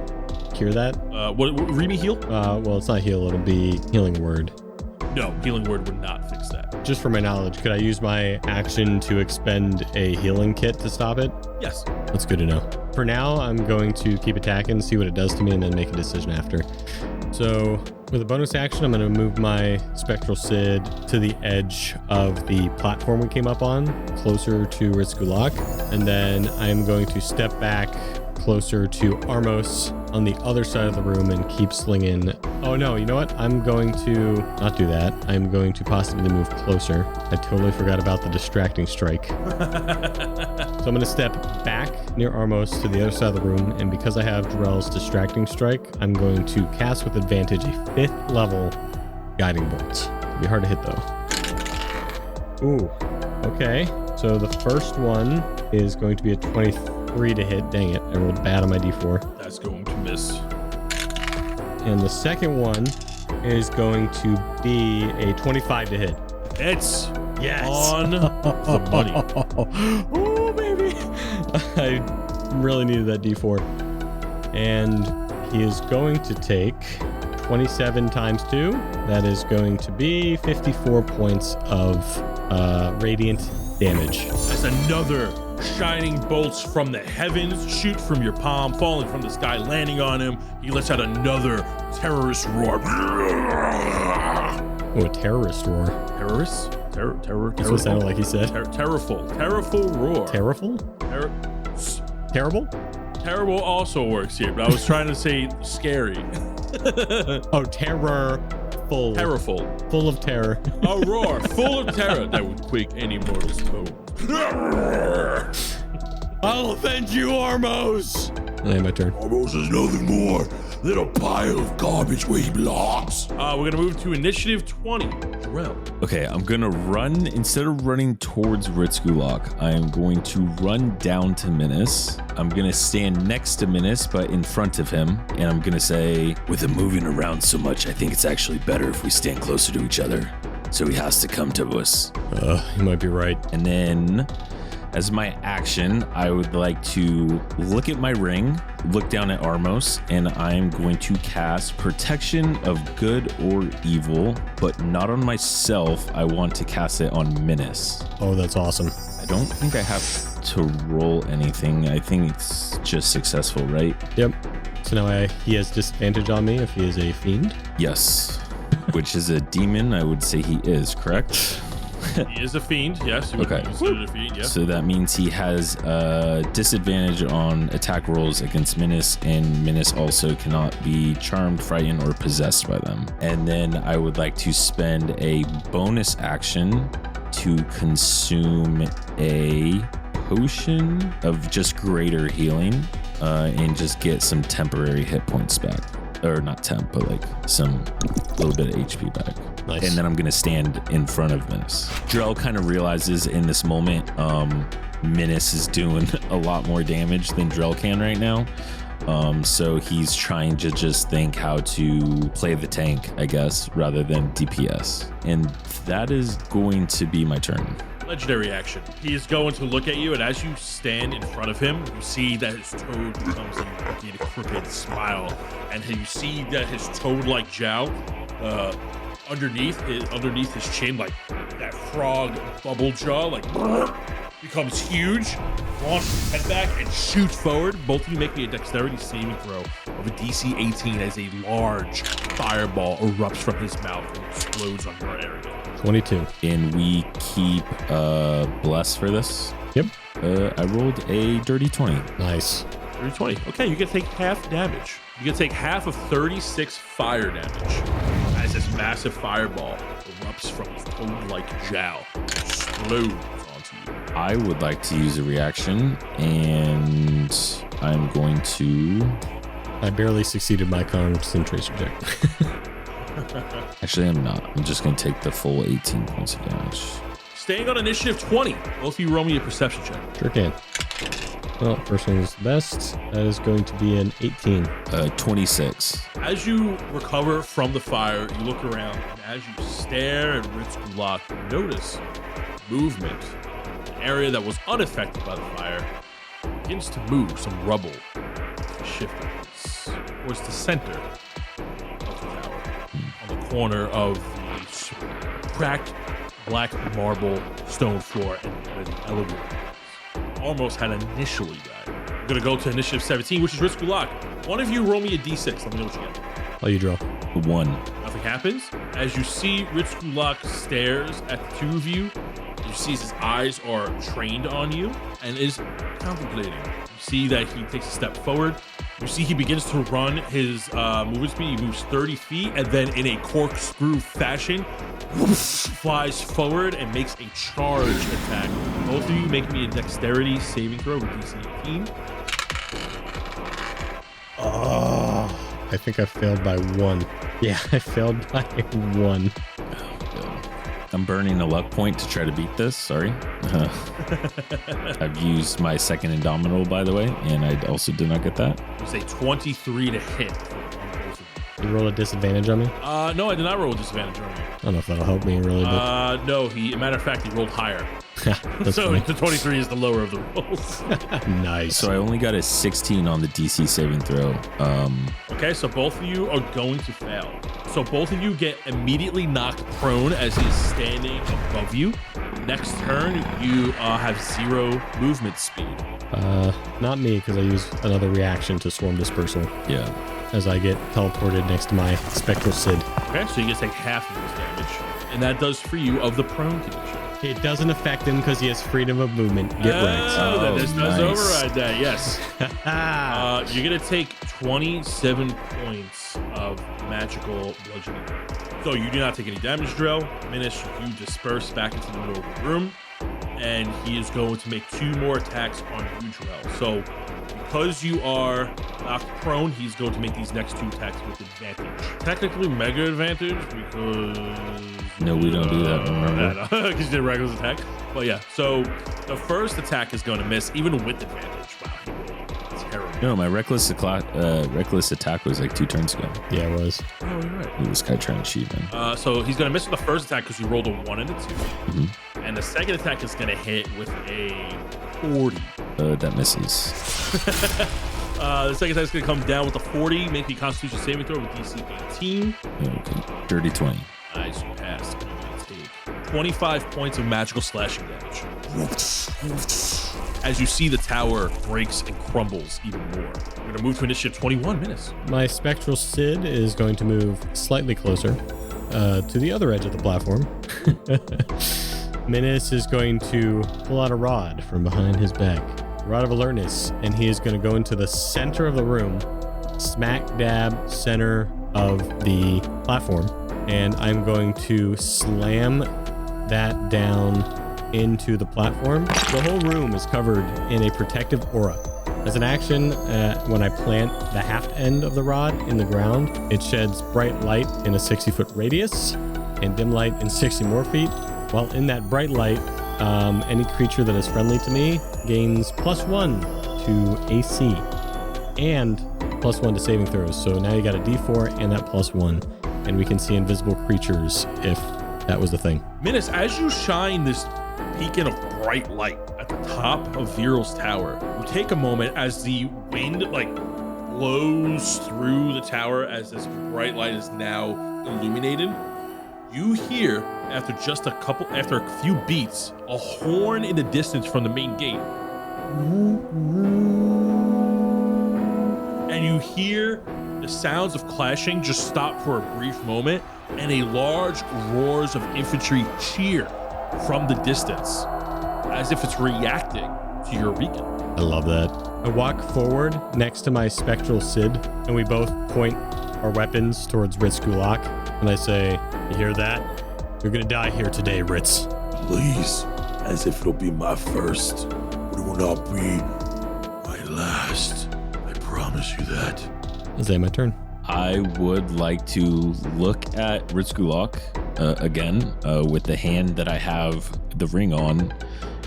cure that? Read me heal? Well, it's not heal, it'll be healing word. No, healing word would not fix that. Just for my knowledge, could I use my action to expend a healing kit to stop it? Yes. That's good to know. For now, I'm going to keep attacking, see what it does to me, and then make a decision after. So with a bonus action, I'm going to move my Spectral Sid to the edge of the platform we came up on, closer to Ritzgulak. And then I'm going to step back closer to Armos on the other side of the room and keep slinging. Oh no, you know what? I'm going to not do that. I'm going to possibly move closer. I totally forgot about the distracting strike. So I'm going to step back near Armos to the other side of the room, and because I have Drell's distracting strike, I'm going to cast with advantage a 5th level guiding bolt. It'll be hard to hit though. Ooh, okay. So the first one is going to be a 23 to hit. Dang it, I rolled bad on my d4. That's going to miss. And the second one is going to be a 25 to hit. It's Yes. on the money. Oh, baby. I really needed that d4. And he is going to take 27 times 2. That is going to be 54 points of radiant damage. As another shining bolts from the heavens shoot from your palm, falling from the sky, landing on him. He lets out another terrorist roar. Oh, a terrorist roar. Terrorist? Terror. That's what it sounded like he said. Terrorful roar. Terrible? Terrible? Terrible also works here, but I was trying to say scary. Oh, terrorful. Terrorful. Full of terror. A roar full of terror that would quake any mortal's bone. I'll avenge you, Armos! And my turn. Armos is nothing more than a pile of garbage where he belongs. We're going to move to initiative 20. Drell. Okay, I'm going to run. Instead of running towards Ritzgulak, I am going to run down to Minnis. I'm going to stand next to Minnis, but in front of him. And I'm going to say, with him moving around so much, I think it's actually better if we stand closer to each other. So he has to come to us. You might be right. And then As my action, I would like to look at my ring, look down at Armos, and I'm going to cast Protection of Good or Evil, but not on myself. I want to cast it on Minnis. Oh, that's awesome. I don't think I have to roll anything. I think it's just successful, right? Yep. So now he has disadvantage on me if he is a fiend. Yes. Which is a demon, I would say he is, correct? He is a fiend, yes. Okay. Considered a fiend, yes. So that means he has disadvantage on attack rolls against Minnis, and Minnis also cannot be charmed, frightened, or possessed by them. And then I would like to spend a bonus action to consume a potion of just greater healing and just get some temporary hit points back. Or not temp, but like some little bit of HP back. Nice. And then I'm gonna stand in front of Minnis. Drell kind of realizes in this moment, Minnis is doing a lot more damage than Drell can right now. So he's trying to just think how to play the tank, I guess, rather than DPS. And that is going to be my turn. Legendary action. He is going to look at you, and as you stand in front of him, you see that his toad becomes a wicked, crooked smile, and you see that his toad-like jowl underneath his chin, like that frog bubble jaw, like becomes huge, launches his head back and shoots forward. Both of you make me a dexterity saving throw of a DC 18 as a large fireball erupts from his mouth and explodes on your area. 22. And we keep bless for this. Yep. I rolled a dirty 20. Nice. 20. Okay, you can take half damage. You can take half of 36 fire damage as this massive fireball erupts from his toad-like jowl and explodes onto you. I would like to use a reaction, and I'm going to... I barely succeeded my concentration check. Actually, I'm not. I'm just going to take the full 18 points of damage. Staying on initiative 20. Both of you roll me a perception check. Sure can. Well, first one is the best. That is going to be an 18. 26. As you recover from the fire, you look around, and as you stare at Ritz Gulak, you notice movement. An area that was unaffected by the fire begins to move. Some rubble shifting towards the center of the tower, on the corner of the cracked black marble stone floor and where the elevator almost had initially died. I'm gonna go to initiative 17, which is Ritz Gulak. One of you roll me a d6. Let me know what you get. Oh, you draw. 1. Nothing happens. As you see Ritz Gulak stares at the two of you, you see his eyes are trained on you and is contemplating. You see that he takes a step forward. You see he begins to run his movement speed. He moves 30 feet and then in a corkscrew fashion, flies forward and makes a charge attack. Both of you make me a dexterity saving throw with DC 18. Oh, I think I failed by 1. Yeah, I failed by 1. I'm burning a luck point to try to beat this. Sorry. I've used my second Indomitable, by the way, and I also did not get that. It's a 23 to hit. You roll a disadvantage on me? No, I did not roll a disadvantage on you. I don't know if that'll help me really, but... No, matter of fact, he rolled higher. That's So funny. the 23 is the lower of the rolls. Nice. So I only got a 16 on the DC saving throw. Okay, so both of you are going to fail. So both of you get immediately knocked prone as he's standing above you. Next turn, you have 0 movement speed. Not me, because I use another reaction to swarm dispersal Yeah. as I get teleported next to my spectral Sid. Okay, so you get to take half of this damage. And that does for you of the prone condition. It doesn't affect him because he has freedom of movement. Get wrecked. Oh, that does nice. override that, yes. You're going to take 27 points of magical bludgeoning. So you do not take any damage, Drell. Minnis, you disperse back into the middle of the room. And he is going to make 2 more attacks on you, Drell. So because you are knocked prone, he's going to make these next 2 attacks with advantage. Technically mega advantage because... No, we don't do that, remember? Because you did a regular attack. But yeah, so the first attack is going to miss, even with advantage. Wow, he rolled terrible. No, my reckless attack was like 2 turns ago. Yeah, it was. Oh, you're right. It was kind of trying to cheat, man. So he's going to miss with the first attack because he rolled a 1 and a 2. Mm-hmm. And And the second attack is going to hit with a 40. That misses. The second attack is going to come down with a 40. Make the Constitution saving throw with DC 18. Okay. Dirty 20. Nice, you passed. You take 25 points of magical slashing damage. As you see the tower breaks and crumbles even more. We're going to move to initiative 21 minutes. My Spectral Sid is going to move slightly closer to the other edge of the platform. Minnis is going to pull out a rod from behind his back. Rod of Alertness, and he is going to go into the center of the room, smack dab center of the platform, and I'm going to slam that down into the platform. The whole room is covered in a protective aura. As an action, when I plant the haft end of the rod in the ground, it sheds bright light in a 60-foot radius and dim light in 60 more feet. While in that bright light, any creature that is friendly to me gains +1 to AC and +1 to saving throws. So now you got a D4 and that +1, and we can see invisible creatures if that was the thing. Minnis, as you shine this beacon of bright light at the top of Viral's tower, you take a moment as the wind blows through the tower as this bright light is now illuminated. You hear, after a few beats, a horn in the distance from the main gate. And you hear the sounds of clashing just stop for a brief moment, and a large roars of infantry cheer from the distance, as if it's reacting to your beacon. I love that. I walk forward next to my Spectral Sid, and we both point our weapons towards Ritz Gulak, and I say, "You hear that? You're gonna die here today, Ritz." Please, as if it'll be my first, but it will not be my last. I promise you that. Is that my turn? I would like to look at Ritzgulak again with the hand that I have the ring on,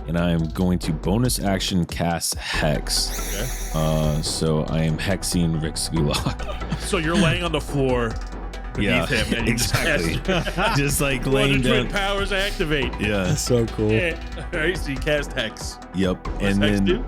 and I am going to bonus action cast Hex. Okay. So I am hexing Ritzgulak. So you're laying on the floor beneath him, and you exactly. Just like one laying of the down. twin powers activate. Yeah. That's so cool. Yeah. All right, so you cast Hex. Yep. What's and Hex then do?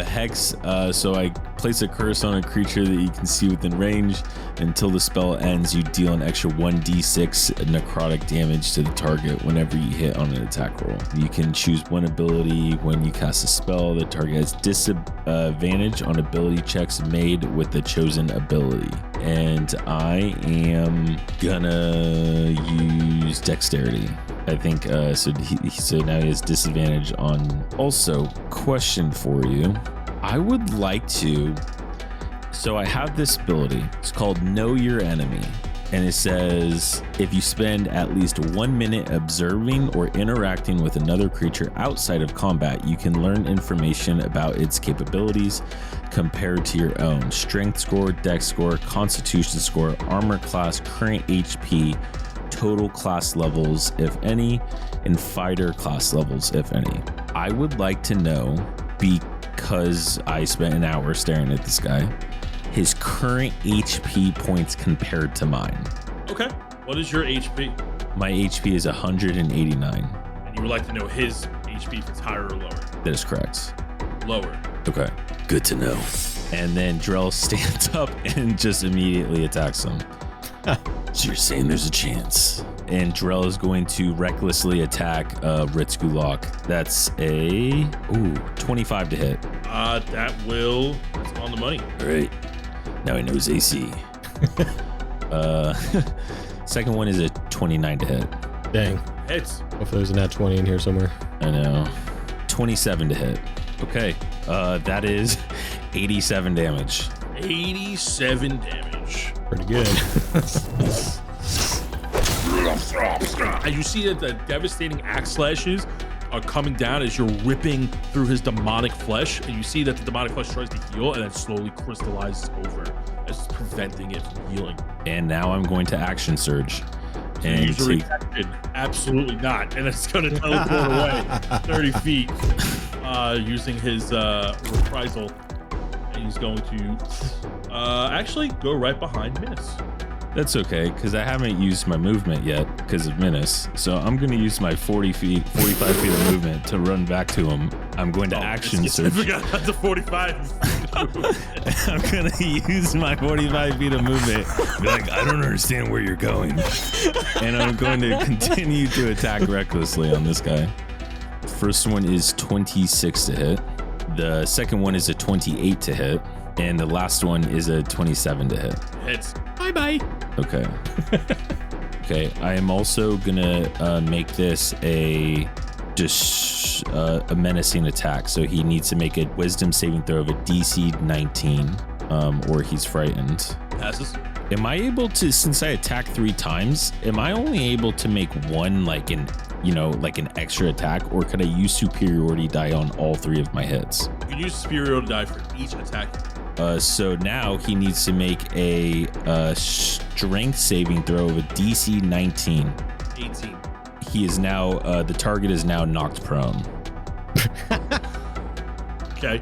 Hex, so I place a curse on a creature that you can see within range. Until the spell ends, you deal an extra 1d6 necrotic damage to the target whenever you hit on an attack roll. You can choose one ability when you cast a spell. The target has disadvantage on ability checks made with the chosen ability. And I am gonna use dexterity. I think so now he has disadvantage on. Also, question for you. I would like to. So I have this ability. It's called Know Your Enemy. And it says, if you spend at least 1 minute observing or interacting with another creature outside of combat, you can learn information about its capabilities compared to your own. Strength score, dex score, constitution score, armor class, current HP, total class levels, if any, and fighter class levels, if any. I would like to know, because I spent an hour staring at this guy, his current HP points compared to mine. Okay. What is your HP? My HP is 189. And you would like to know his HP if it's higher or lower? That is correct. Lower. Okay. Good to know. And then Drell stands up and just immediately attacks him. So you're saying there's a chance. And Drell is going to recklessly attack Ritzgulak. That's a 25 to hit. That's on the money. All right. Now he knows AC. Second one is a 29 to hit. Dang. Hits. Hopefully there's a nat 20 in here somewhere. I know. 27 to hit. Okay. That is 87 damage. 87 damage. Pretty good. As you see that the devastating axe slashes are coming down as you're ripping through his demonic flesh, and you see that the demonic flesh tries to heal and then slowly crystallizes over as it's preventing it from healing. And now I'm going to action surge. And Usually absolutely not, and it's going to teleport away 30 feet using his reprisal, and he's going to actually go right behind Minnis. That's okay, because I haven't used my movement yet because of Minnis. So I'm going to use my 45 feet of movement to run back to him. I'm going to action search. I forgot about the 45. I'm going to use my 45 feet of movement. Be like, I don't understand where you're going. And I'm going to continue to attack recklessly on this guy. First one is 26 to hit. The second one is a 28 to hit. And the last one is a 27 to hit. Hits. Bye-bye. Okay. Okay. I am also gonna make this a menacing attack. So he needs to make a wisdom saving throw of a DC 19, or he's frightened. Passes. Am I able to, since I attack 3 times, am I only able to make one like an extra attack, or could I use superiority die on all 3 of my hits? You can use superiority die for each attack. So now he needs to make a strength saving throw of a DC 19. 18. He is now, the target is now knocked prone. Okay.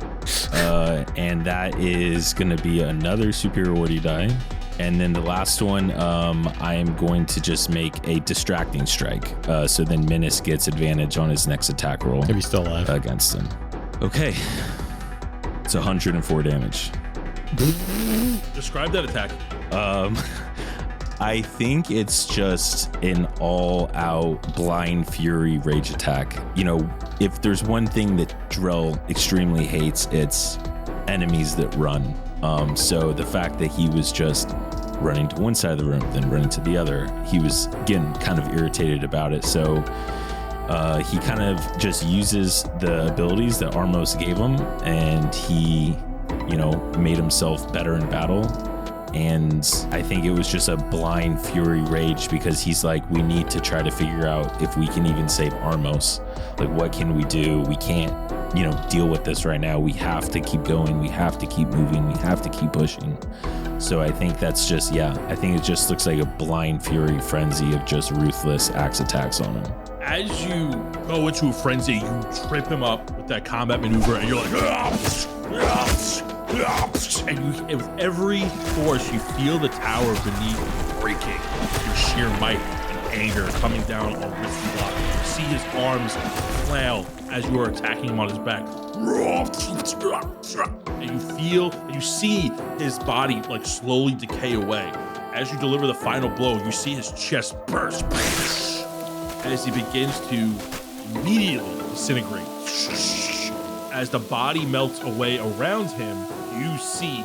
And that is going to be another superiority die. And then the last one, I am going to just make a distracting strike. So then Minnis gets advantage on his next attack roll. If he's still alive. Against him. Okay. It's 104 damage. Describe that attack. I think it's just an all-out blind fury rage attack. You know, if there's one thing that Drell extremely hates, it's enemies that run. So the fact that he was just running to one side of the room, then running to the other, he was getting kind of irritated about it. So he kind of just uses the abilities that Armos gave him, and he, you know, made himself better in battle. And I think it was just a blind fury rage, because he's like, we need to try to figure out if we can even save Armos. Like, what can we do? We can't, you know, deal with this right now. We have to keep going. We have to keep moving. We have to keep pushing. So I think that's just, I think it just looks like a blind fury frenzy of just ruthless axe attacks on him. As you go into a frenzy, you trip him up with that combat maneuver, and you're like, and with every force, you feel the tower beneath breaking. Your sheer might and anger coming down on Roobski block. You see his arms flail as you are attacking him on his back. And you see his body like slowly decay away. As you deliver the final blow, you see his chest burst as he begins to immediately disintegrate. As the body melts away around him, you see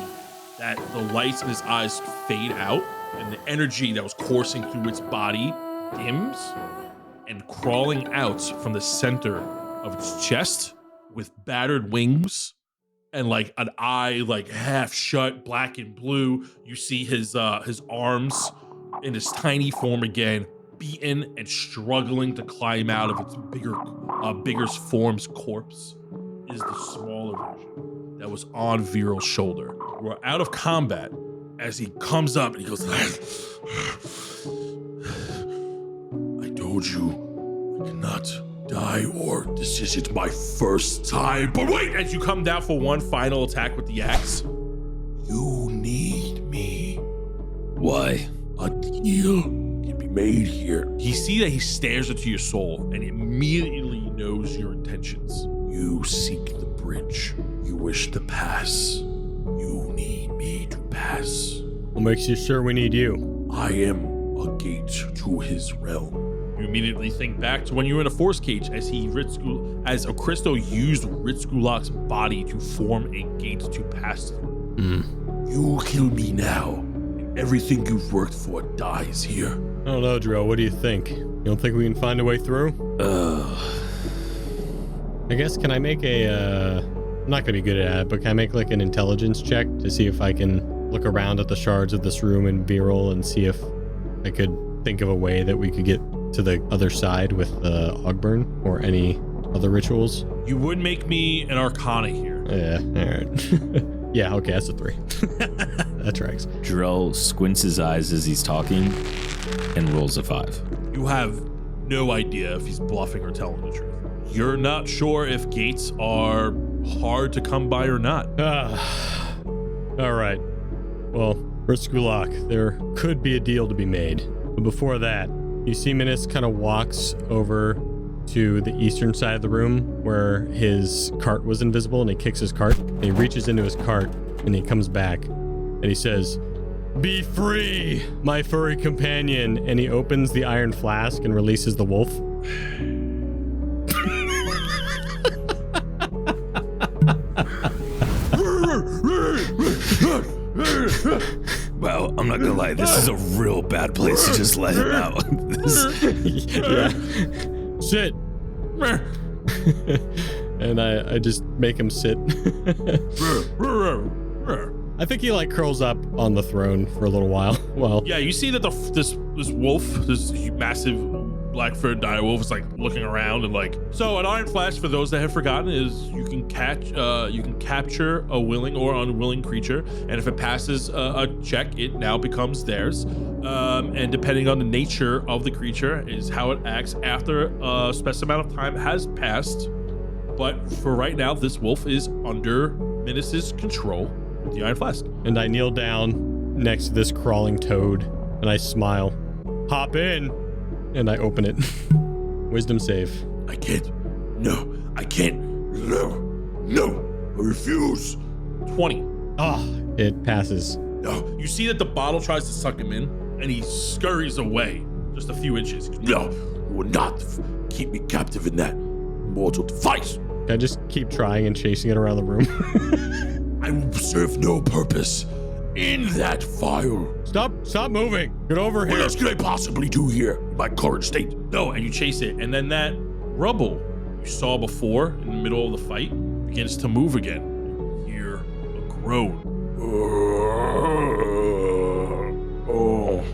that the lights in his eyes fade out, and the energy that was coursing through its body dims, and crawling out from the center of its chest with battered wings and like an eye like half shut, black and blue, you see his arms in his tiny form again, beaten and struggling to climb out of its bigger form's corpse, is the smaller version that was on Viral's shoulder. We're out of combat as he comes up and he goes, I told you I cannot die, or this isn't my first time. but wait, as you come down for one final attack with the axe. You need me. Why? A deal can be made here. You see that he stares into your soul and immediately knows your intentions. You seek the bridge. You wish to pass. You need me to pass. What makes you sure we need you? I am a gate to his realm. You immediately think back to when you were in a force cage as Ocristo used Ritzkulak's body to form a gate to pass through. You kill me now, and everything you've worked for dies here. I don't know, Drell. What do you think? You don't think we can find a way through? I guess, can I make I'm not gonna be good at it, but can I make like an intelligence check to see if I can look around at the shards of this room in Viral and see if I could think of a way that we could get to the other side with the Ogburn or any other rituals? You would make me an Arcana here. Yeah, all right. Yeah, okay, that's a 3. That tracks. Drell squints his eyes as he's talking and rolls a 5. You have no idea if he's bluffing or telling the truth. You're not sure if gates are hard to come by or not. All right. Well, Roobski, there could be a deal to be made. But before that, you see Minnis kind of walks over to the eastern side of the room where his cart was invisible, and he kicks his cart. And he reaches into his cart, and he comes back, and he says, "Be free, my furry companion." And he opens the iron flask and releases the wolf. Wow, I'm not gonna lie, this is a real bad place to just let him out. Yeah. Sit. And I just make him sit. I think he like curls up on the throne for a little while. Well, Yeah, you see that this wolf, this massive black furred dire wolf, is like looking around and like. So an iron flash, for those that have forgotten, is you can capture a willing or unwilling creature, and if it passes a check, it now becomes theirs. And depending on the nature of the creature is how it acts after a specific amount of time has passed. But for right now, this wolf is under Minnis's control with the iron flask. and I kneel down next to this crawling toad, and I smile. Hop in, and I open it. Wisdom save. I can't. No, I can't. No, I refuse. 20. Ah, it passes. No, You see that the bottle tries to suck him in, and he scurries away just a few inches. no, you will not keep me captive in that mortal device. I just keep trying and chasing it around the room. I will serve no purpose in that fire. Stop moving. Get over What here. else could I possibly do here in my current state? No, and you chase it, and then that rubble you saw before in the middle of the fight begins to move again. You hear a groan. Oh,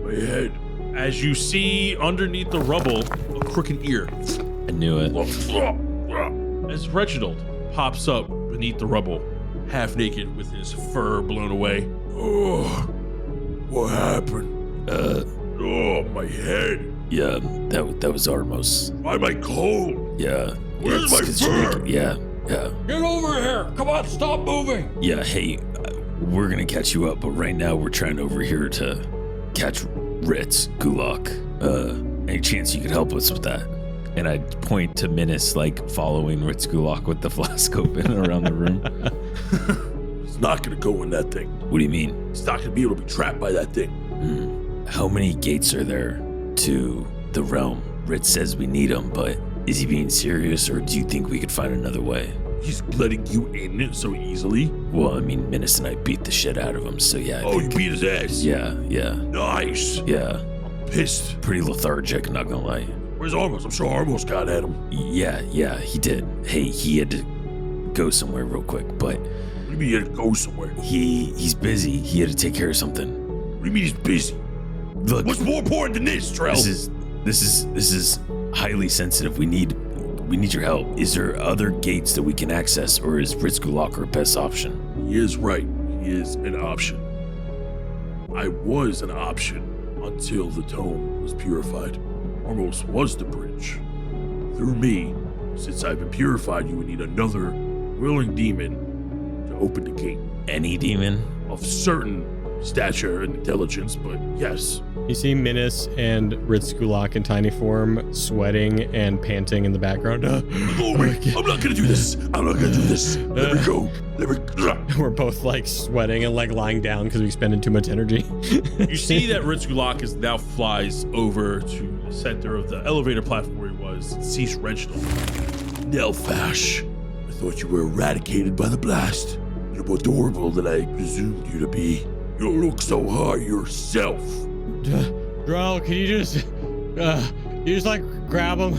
my head. As you see underneath the rubble a crooked ear. I knew it. As Reginald pops up beneath the rubble, half naked with his fur blown away. Oh, what happened? Oh, my head. Yeah, that was Armos. Why am I cold? Yeah. Where's it's my 'cause you're fur? naked. Yeah. Get over here! Come on, stop moving! Yeah, hey, we're gonna catch you up, but right now we're trying over here to catch Ritz Gulak. Any chance you could help us with that? And I point to Minnis, like following Ritz Gulak with the flask open around the room. It's not gonna go in that thing. What do you mean? It's not gonna be able to be trapped by that thing. How many gates are there to the realm? Ritz says we need them, but is he being serious, or do you think we could find another way? He's letting you in so easily. Well, I mean, Minnis and I beat the shit out of him, so yeah. I Oh, you think- beat his ass. Yeah. Nice. Yeah. Pissed. Pretty lethargic, not gonna lie. Where's Armos? I'm sure Armos got at him. Yeah, he did. Hey, he had to go somewhere real quick, but What do you mean he had to go somewhere? What he's busy. He had to take care of something. do you mean he's busy? Look, What's more important than this, Drell? this is highly sensitive. We need your help. Is there other gates that we can access, or is Ritz Gulak our best option? He is right. He is an option. I was an option until the tome was purified. Armos was the bridge. Through me, since I've been purified, you would need another willing demon to open the gate. Any demon? Of certain stature and intelligence, but yes. You see Minnis and Ritz Gulak in tiny form sweating and panting in the background. Glory! I'm not gonna do this! I'm not gonna do this! Let me go! We're both like sweating and like lying down because we expended too much energy. You see that Ritz Gulak is now flies over to the center of the elevator platform where he was and sees Reginald. Nelfash, I thought you were eradicated by the blast. You're more adorable than I presumed you to be. You don't look so hard yourself. Drell, can you just like grab him?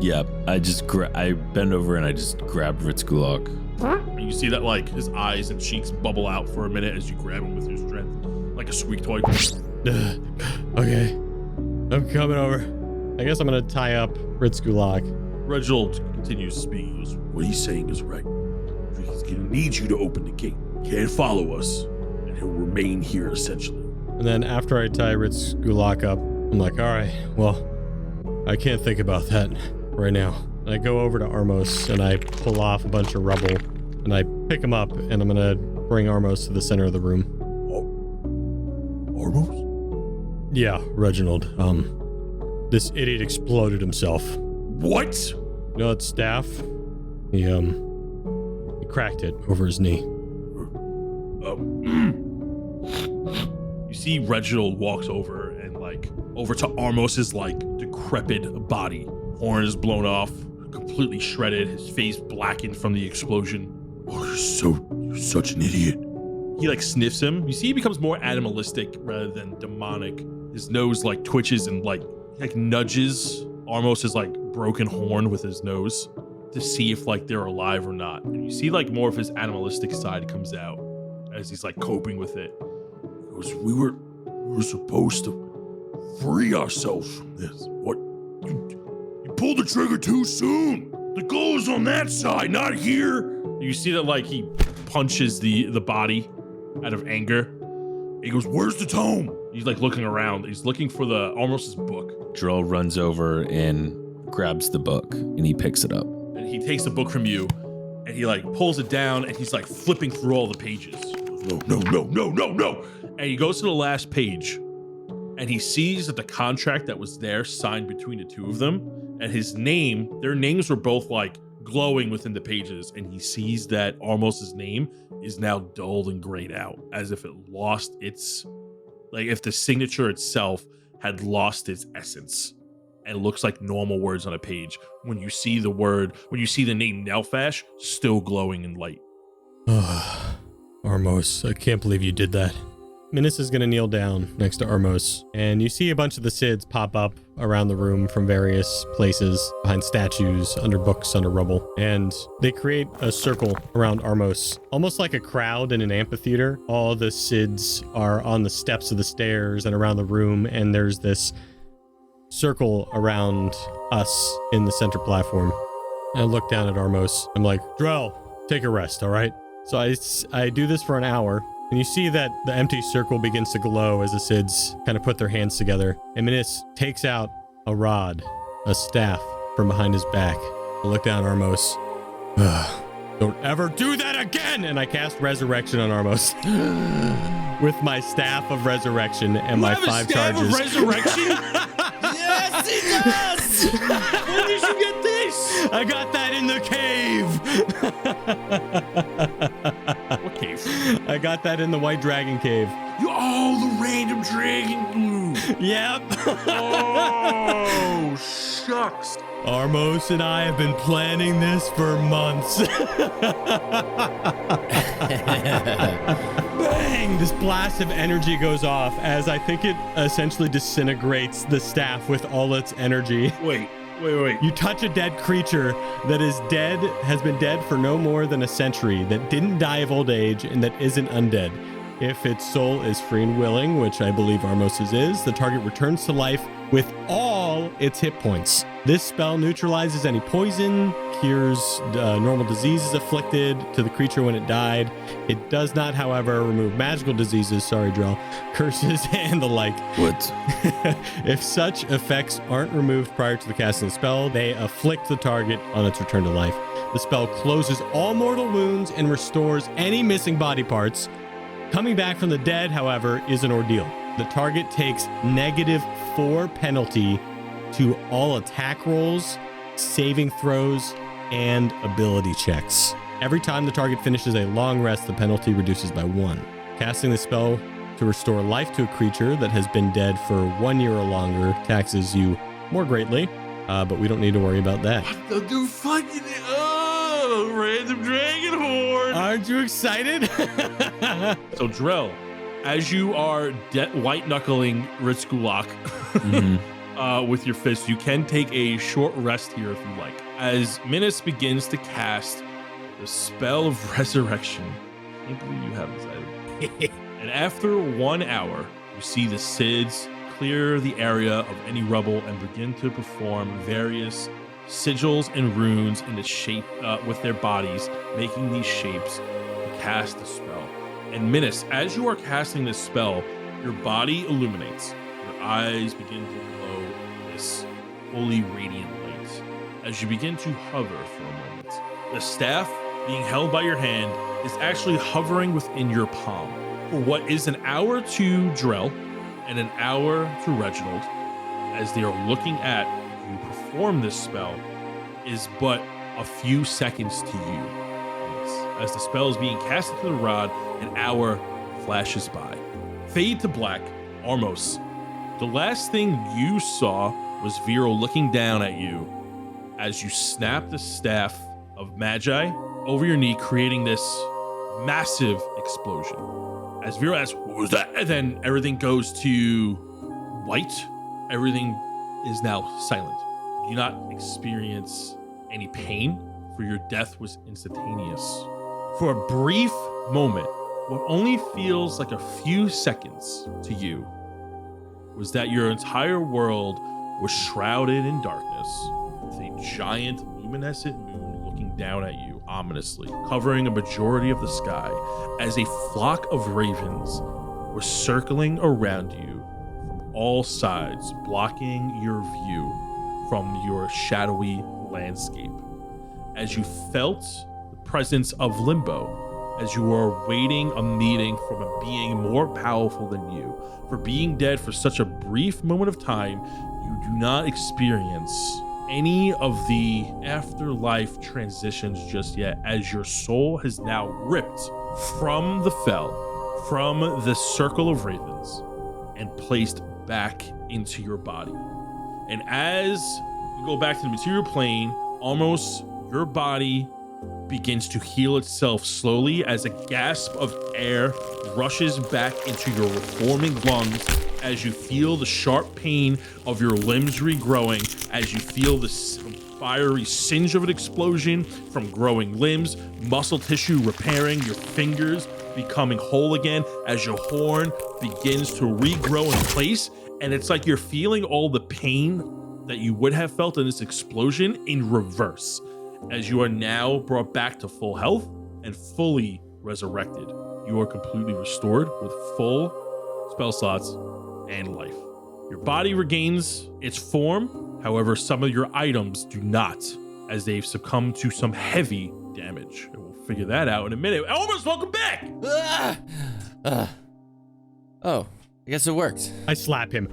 Yeah, I bend over and I just grabbed Ritz Gulak. And you see that like his eyes and cheeks bubble out for a minute as you grab him with your strength, like a squeak toy. Okay, I'm coming over. I guess I'm gonna tie up Ritz Gulak. Reginald continues speaking. He goes, What he's saying is right. He's gonna need you to open the gate. Can't follow us, and he'll remain here essentially. And then after I tie Ritz Gulak up, I'm like, all right, well, I can't think about that right now. And I go over to Armos and I pull off a bunch of rubble and I pick him up and I'm gonna bring Armos to the center of the room. Armos? Yeah, Reginald. This idiot exploded himself. What? You know that staff? He cracked it over his knee. You see Reginald walks over and over to Armos's decrepit body. Horn is blown off, completely shredded, his face blackened from the explosion. Oh, you're such an idiot. He sniffs him. You see he becomes more animalistic rather than demonic. His nose twitches and nudges Armos's broken horn with his nose to see if they're alive or not. And you see more of his animalistic side comes out as he's coping with it. He goes, we were supposed to free ourselves from this. What? You pulled the trigger too soon. The goal is on that side, not here. You see that he punches the body out of anger. He goes, where's the tome? He's looking around. He's looking for the Armos's book. Drell runs over and grabs the book and he picks it up. And he takes the book from you and he pulls it down and he's flipping through all the pages. No. And he goes to the last page and he sees that the contract that was there signed between the two of them and their names were both glowing within the pages, and he sees that Armos's name is now dulled and grayed out, as if it lost its, if the signature itself had lost its essence. And it looks like normal words on a page when you see the name Nelfash still glowing in light. Armos, I can't believe you did that. Minnis is going to kneel down next to Armos, and you see a bunch of the Sids pop up around the room from various places, behind statues, under books, under rubble, and they create a circle around Armos, almost like a crowd in an amphitheater. All the Sids are on the steps of the stairs and around the room, and there's this circle around us in the center platform. And I look down at Armos. I'm like, Drell, take a rest, all right? So I do this for an hour. And you see that the empty circle begins to glow as the Sids kind of put their hands together. And Minnis takes out a rod, a staff, from behind his back. I look down at Armos. Don't ever do that again! And I cast Resurrection on Armos. With my Staff of Resurrection and my 5 charges. Of resurrection? Yes, he does! Where did you get this? I got that in the cave! What cave? I got that in the White Dragon Cave. The random dragon glue. Yep. Oh, shucks. Armos and I have been planning this for months. Bang! This blast of energy goes off as I think it essentially disintegrates the staff with all its energy. Wait. You touch a dead creature that is dead, has been dead for no more than a century, that didn't die of old age, and that isn't undead. If its soul is free and willing, which I believe Armos's is, the target returns to life with all its hit points. This spell neutralizes any poison, cures normal diseases afflicted to the creature when it died. It does not, however, remove magical diseases, sorry, Drell, curses, and the like. What? If such effects aren't removed prior to the casting of the spell, they afflict the target on its return to life. The spell closes all mortal wounds and restores any missing body parts. Coming back from the dead, however, is an ordeal. The target takes -4 penalty to all attack rolls, saving throws, and ability checks. Every time the target finishes a long rest, the penalty reduces by 1. Casting the spell to restore life to a creature that has been dead for 1 year or longer taxes you more greatly, but we don't need to worry about that. The fucking random dragon horn. Aren't you excited? So Drell, as you are white knuckling Ritzkulak with your fist, you can take a short rest here if you like. As Minnis begins to cast the spell of resurrection, I can't believe you have this item. And after 1 hour, you see the Sids clear the area of any rubble and begin to perform various sigils and runes in the shape with their bodies, making these shapes to cast the spell. And Minnis, as you are casting this spell, your body illuminates. Your eyes begin to glow this fully radiant light. As you begin to hover for a moment, the staff being held by your hand, is actually hovering within your palm. For what is an hour to Drell and an hour to Reginald, as they are looking at you perform this spell, is but a few seconds to you. As the spell is being cast into the rod, an hour flashes by. Fade to black. Armos, the last thing you saw was Vero looking down at you as you snap the staff of Magi over your knee, creating this massive explosion. As Vero asks, "What was that?" And then everything goes to white. Everything is now silent. You do not experience any pain, for your death was instantaneous. For a brief moment, what only feels like a few seconds to you was that your entire world was shrouded in darkness, with a giant luminescent moon looking down at you ominously, covering a majority of the sky, as a flock of ravens were circling around you from all sides, blocking your view from your shadowy landscape. As you felt the presence of Limbo, as you were awaiting a meeting from a being more powerful than you, for being dead for such a brief moment of time, you do not experience any of the afterlife transitions just yet, as your soul has now ripped from the fell, from the circle of ravens, and placed back into your body. And as you go back to the material plane, almost your body begins to heal itself slowly as a gasp of air rushes back into your reforming lungs, as you feel the sharp pain of your limbs regrowing, as you feel the fiery singe of an explosion from growing limbs, muscle tissue repairing, your fingers becoming whole again, as your horn begins to regrow in place. And it's like you're feeling all the pain that you would have felt in this explosion in reverse, as you are now brought back to full health and fully resurrected. You are completely restored with full spell slots and life. Your body regains its form, however, some of your items do not, as they've succumbed to some heavy damage. And we'll figure that out in a minute. Almost, welcome back! Oh, I guess it worked. I slap him.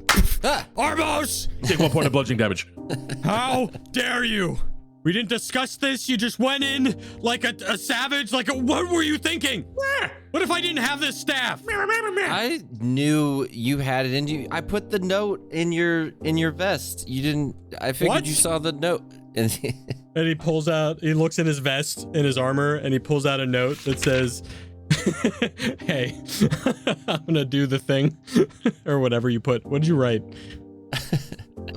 Armos! Take 1 point of bludgeoning damage. How dare you? We didn't discuss this. You just went in like a savage. What were you thinking? What if I didn't have this staff? I knew you had it in you. I put the note in your vest. You didn't. I figured What? you saw the note. And he pulls out, he looks in his vest, in his armor, and he pulls out a note that says, "Hey, I'm gonna do the thing," or whatever you put. What did you write?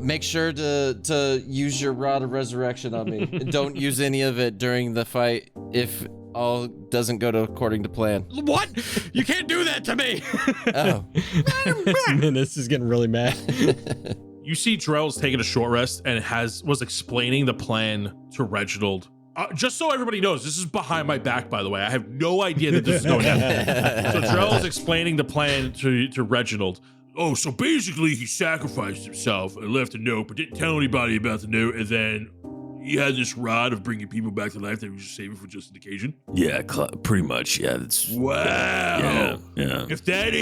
Make sure to use your rod of resurrection on me. Don't use any of it during the fight if all doesn't go according to plan. What? You can't do that to me. Oh. Minnis is getting really mad. You see Drell's taking a short rest and was explaining the plan to Reginald. Just so everybody knows, this is behind my back, by the way. I have no idea that this is going down. So Drell is explaining the plan to Reginald. Oh, so basically he sacrificed himself and left a note, but didn't tell anybody about the note, and then he had this rod of bringing people back to life that he was just saving for just an occasion? Yeah, pretty much. Yeah, that's Wow. Yeah. If that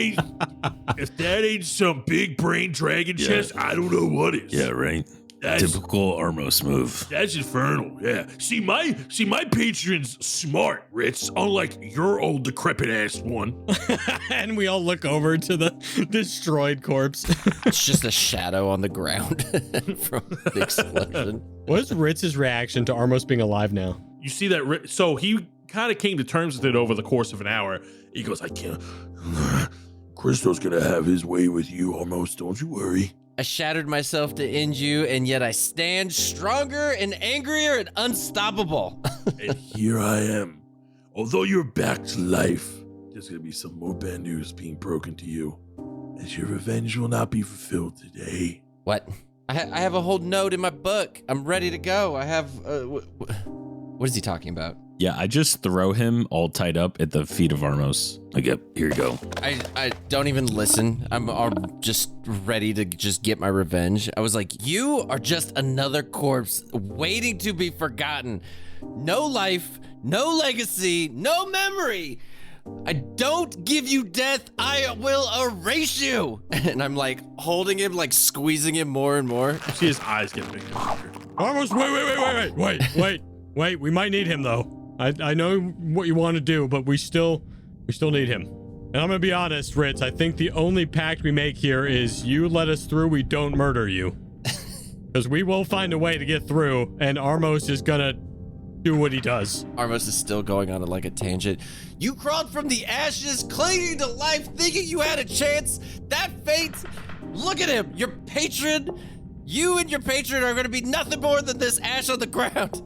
ain't some big brain dragon chest, I don't know what is. Yeah, right. That's Typical Armos move. That's infernal, yeah. See, my patron's smart, Ritz, unlike your old decrepit ass one. And we all look over to the destroyed corpse. It's just a shadow on the ground from the explosion. What's Ritz's reaction to Armos being alive now? You see that, so he kind of came to terms with it over the course of an hour. He goes, I can't. Christo's gonna have his way with you, almost. Don't you worry. I shattered myself to end you, and yet I stand stronger and angrier and unstoppable. And here I am. Although you're back to life, there's gonna be some more bad news being broken to you, as your revenge will not be fulfilled today. What? I have a whole note in my book. I'm ready to go. I have. What is he talking about? Yeah, I just throw him all tied up at the feet of Armos. Like, yep, here you go. I don't even listen. I'm just ready to just get my revenge. I was like, you are just another corpse waiting to be forgotten. No life, no legacy, no memory. I don't give you death, I will erase you. And I'm like holding him, like squeezing him more and more. You see his eyes get bigger. Armos, wait. We might need him though. I know what you want to do, but we still need him. And I'm gonna be honest, Ritz, I think the only pact we make here is you let us through, we don't murder you. Because we will find a way to get through, and Armos is gonna do what he does. Armos is still going on like a tangent. You crawled from the ashes, clinging to life, thinking you had a chance. That fate, look at him, your patron. You and your patron are gonna be nothing more than this ash on the ground.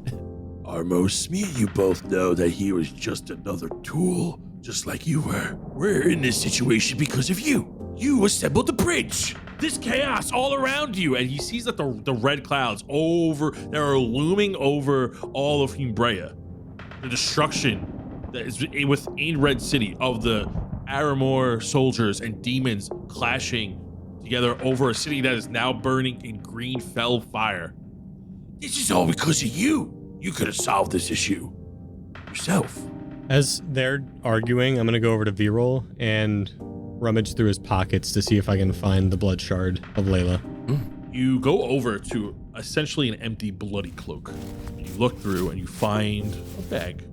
Armos, me and you both know that he was just another tool, just like you were. We're in this situation because of you. You assembled the bridge. This chaos all around you, and he sees that the red clouds that are looming over all of Humbrea. The destruction that is within Red City of the Aramor soldiers and demons clashing together over a city that is now burning in green fell fire. This is all because of you. You could have solved this issue yourself. As they're arguing, I'm gonna go over to V-Roll and rummage through his pockets to see if I can find the blood shard of Layla. You go over to essentially an empty bloody cloak. You look through and you find a bag.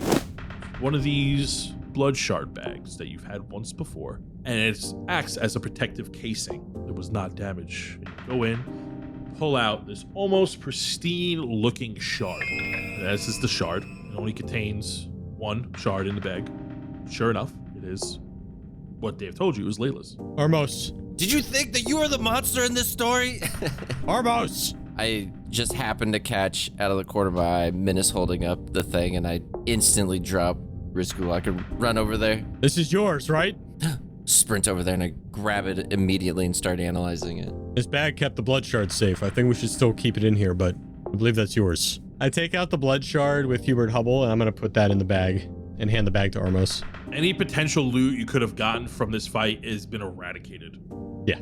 One of these blood shard bags that you've had once before, and it acts as a protective casing. It was not damaged. You go in, pull out this almost pristine looking shard. This is the shard. It only contains one shard in the bag. Sure enough, it is what Dave told you is Layla's. Armos. Did you think that you were the monster in this story? Armos. I just happened to catch out of the corner of my eye Minnis holding up the thing, and I instantly drop Rizkulak and run over there. This is yours, right? Sprint over there and I grab it immediately and start analyzing it. This bag kept the blood shard safe. I think we should still keep it in here, but I believe that's yours. I take out the blood shard with Hubert Hubble, and I'm going to put that in the bag and hand the bag to Armos. Any potential loot you could have gotten from this fight has been eradicated. Yeah.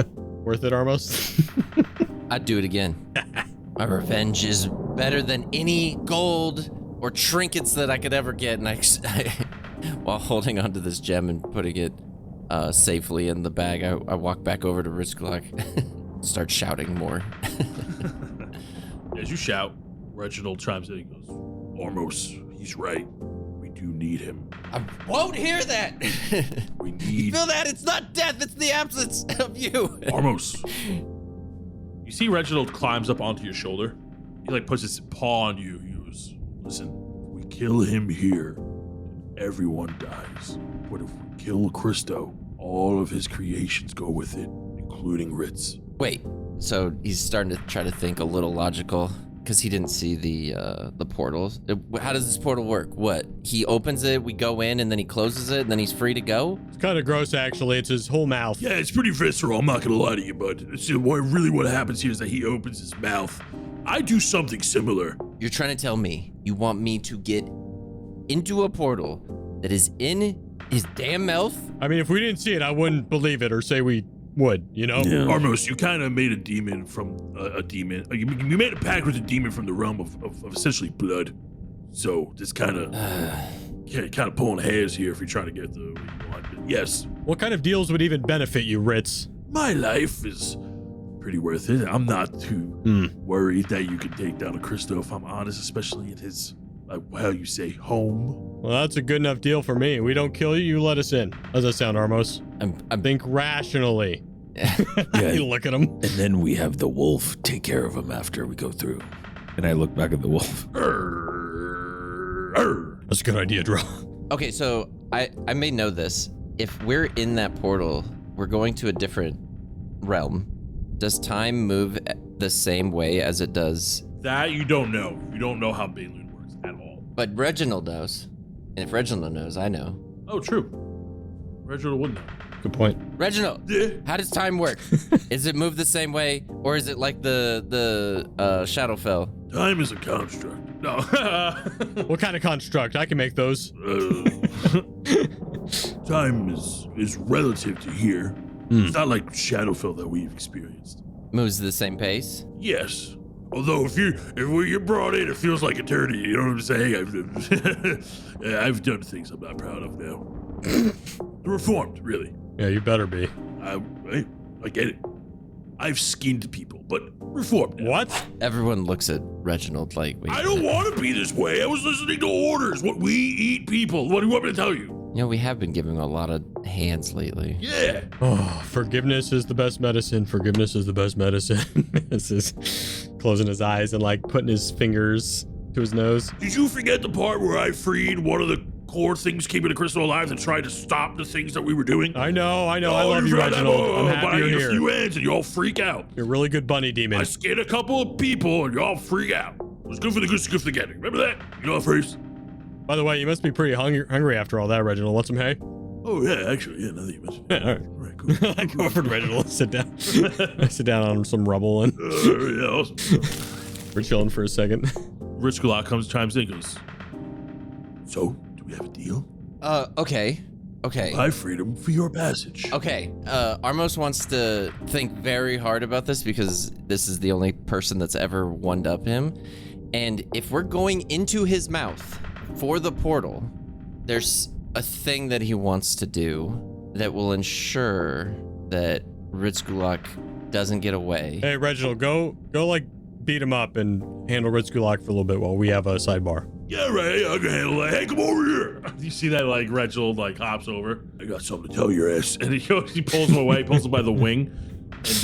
Worth it, Armos? I'd do it again. My revenge is better than any gold or trinkets that I could ever get. And I while holding onto this gem and putting it safely in the bag, I walk back over to Rizkulak, start shouting more. As you shout, Reginald chimes in. He goes, Armos, he's right. We do need him. I won't hear that. We need... You feel that? It's not death, it's the absence of you. Armos. You see Reginald climbs up onto your shoulder. He puts his paw on you. He goes, listen, if we kill him here, everyone dies. But if we kill Christo, all of his creations go with it, including Ritz. Wait, so he's starting to try to think a little logical because he didn't see the portals. How does this portal work? What? He opens it, we go in, and then he closes it, and then he's free to go? It's kind of gross, actually. It's his whole mouth. Yeah, it's pretty visceral. I'm not gonna lie to you, bud. What happens here is that he opens his mouth. I do something similar. You're trying to tell me you want me to get into a portal that is in his damn mouth? I mean, if we didn't see it, I wouldn't believe it or say we would, you know? Yeah. Armos, you kind of made a demon from a demon. You made a pact with a demon from the realm of essentially blood. So this kind of pulling hairs here if you're trying to get the what you want. But yes. What kind of deals would even benefit you, Ritz? My life is pretty worth it. I'm not too worried that you can take down a Christo, if I'm honest, especially in his, how you say, home. Well, that's a good enough deal for me. We don't kill you, you let us in. How's that sound, Armos? Think rationally. Yeah. You look at him. And then we have the wolf take care of him after we go through. And I look back at the wolf. That's a good idea, Drell. Okay, so I may know this. If we're in that portal, we're going to a different realm. Does time move the same way as it does? that you don't know. You don't know how Balloon works at all. But Reginald knows. And if Reginald knows, I know. Oh, true. Reginald would know. Good point. Reginald, Yeah. how does time work? Is it moved the same way, or is it like the Shadowfell? Time is a construct. No. What kind of construct? I can make those. Time is relative to here. It's not like Shadowfell that we've experienced. Moves at the same pace? Yes, Although if we get brought in, it feels like eternity. You know what I'm saying? I've done things I'm not proud of now. Reformed, really. Yeah, you better be. I get it. I've skinned people, but reformed. Now. What? Everyone looks at Reginald like, wait. I don't want to be this way. I was listening to orders. What we eat people. What do you want me to tell you? You know, we have been giving a lot of hands lately. Yeah. Oh, forgiveness is the best medicine. Forgiveness is the best medicine. This is closing his eyes and like putting his fingers to his nose. Did you forget the part where I freed one of the core things keeping the crystal alive and tried to stop the things that we were doing? I know. I Oh, love you, forgot that? Reginald. Oh, I'm happy but I you're eat a here. few ends and you all freak out. You're a really good bunny demon. I scared a couple of people and y'all freak out. It was good for the goose, good for the gathering. Remember that? You know that phrase? By the way, you must be pretty hungry after all that, Reginald. Want some hay? Oh, yeah, actually, yeah, now that you mentioned it. Yeah, all right. All right, cool. I go over to Reginald, sit down. I sit down on some rubble and Yeah, awesome. we're chilling for a second. Rich Glock chimes in, goes, So, do we have a deal? Okay. I freed him for your passage. Okay, Armos wants to think very hard about this because this is the only person that's ever one-upped him. And if we're going into his mouth for the portal, there's a thing that he wants to do that will ensure that Ritzgulak doesn't get away. Hey, Reginald, go like beat him up and handle Ritzgulak for a little bit while we have a sidebar. Yeah, right, I can handle that. Hey, come over here. you see that like Reginald like hops over I got something to tell your ass. and he pulls him away, pulls him by the wing. And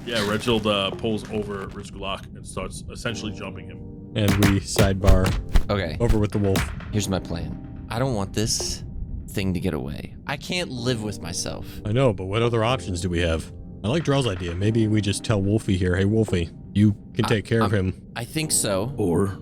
yeah, Reginald pulls over Rich Glock and starts essentially jumping him. And we sidebar Okay, over with the wolf. here's my plan. I don't want this thing to get away. I can't live with myself. I know, but what other options do we have? I like Drell's idea. Maybe we just tell Wolfie here, hey, Wolfie, you can take care of him. I think so. Or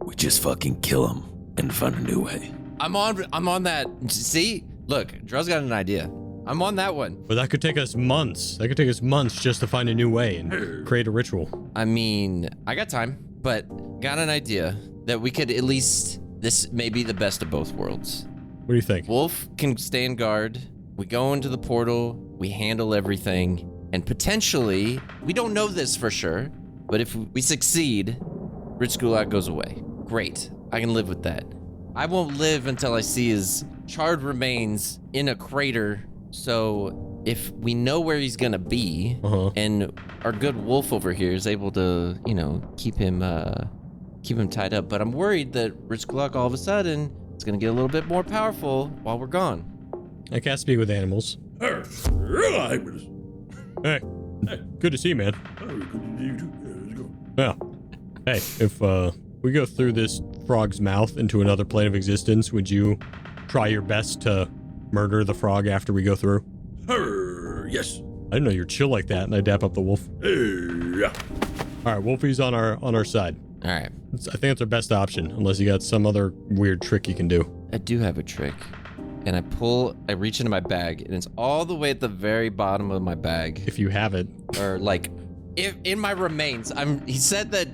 we just fucking kill him and find a new way. I'm on that. See? Look, Drell's got an idea. I'm on that one. But that could take us months. That could take us months just to find a new way and create a ritual. I mean, I got time, but got an idea that we could at least, this may be the best of both worlds. What do you think? Wolf can stand guard. We go into the portal. We handle everything. And potentially, we don't know this for sure, but if we succeed, Rich Gulak goes away. Great. I can live with that. I won't live until I see his charred remains in a crater. So if we know where he's gonna be, and our good wolf over here is able to, you know, keep him tied up. But I'm worried that Rich Gulak all of a sudden is gonna get a little bit more powerful while we're gone. I can't speak with animals. Hey, good to see you, man. Yeah. Hey, if we go through this frog's mouth into another plane of existence, would you try your best to murder the frog after we go through? Yes. I didn't know you're chill like that, and I dap up the wolf. Yeah. All right, Wolfie's on our side. All right. I think it's our best option, unless you got some other weird trick you can do. I do have a trick. And I reach into my bag, and it's all the way at the very bottom of my bag. If you have it. Or like, if in my remains. He said that,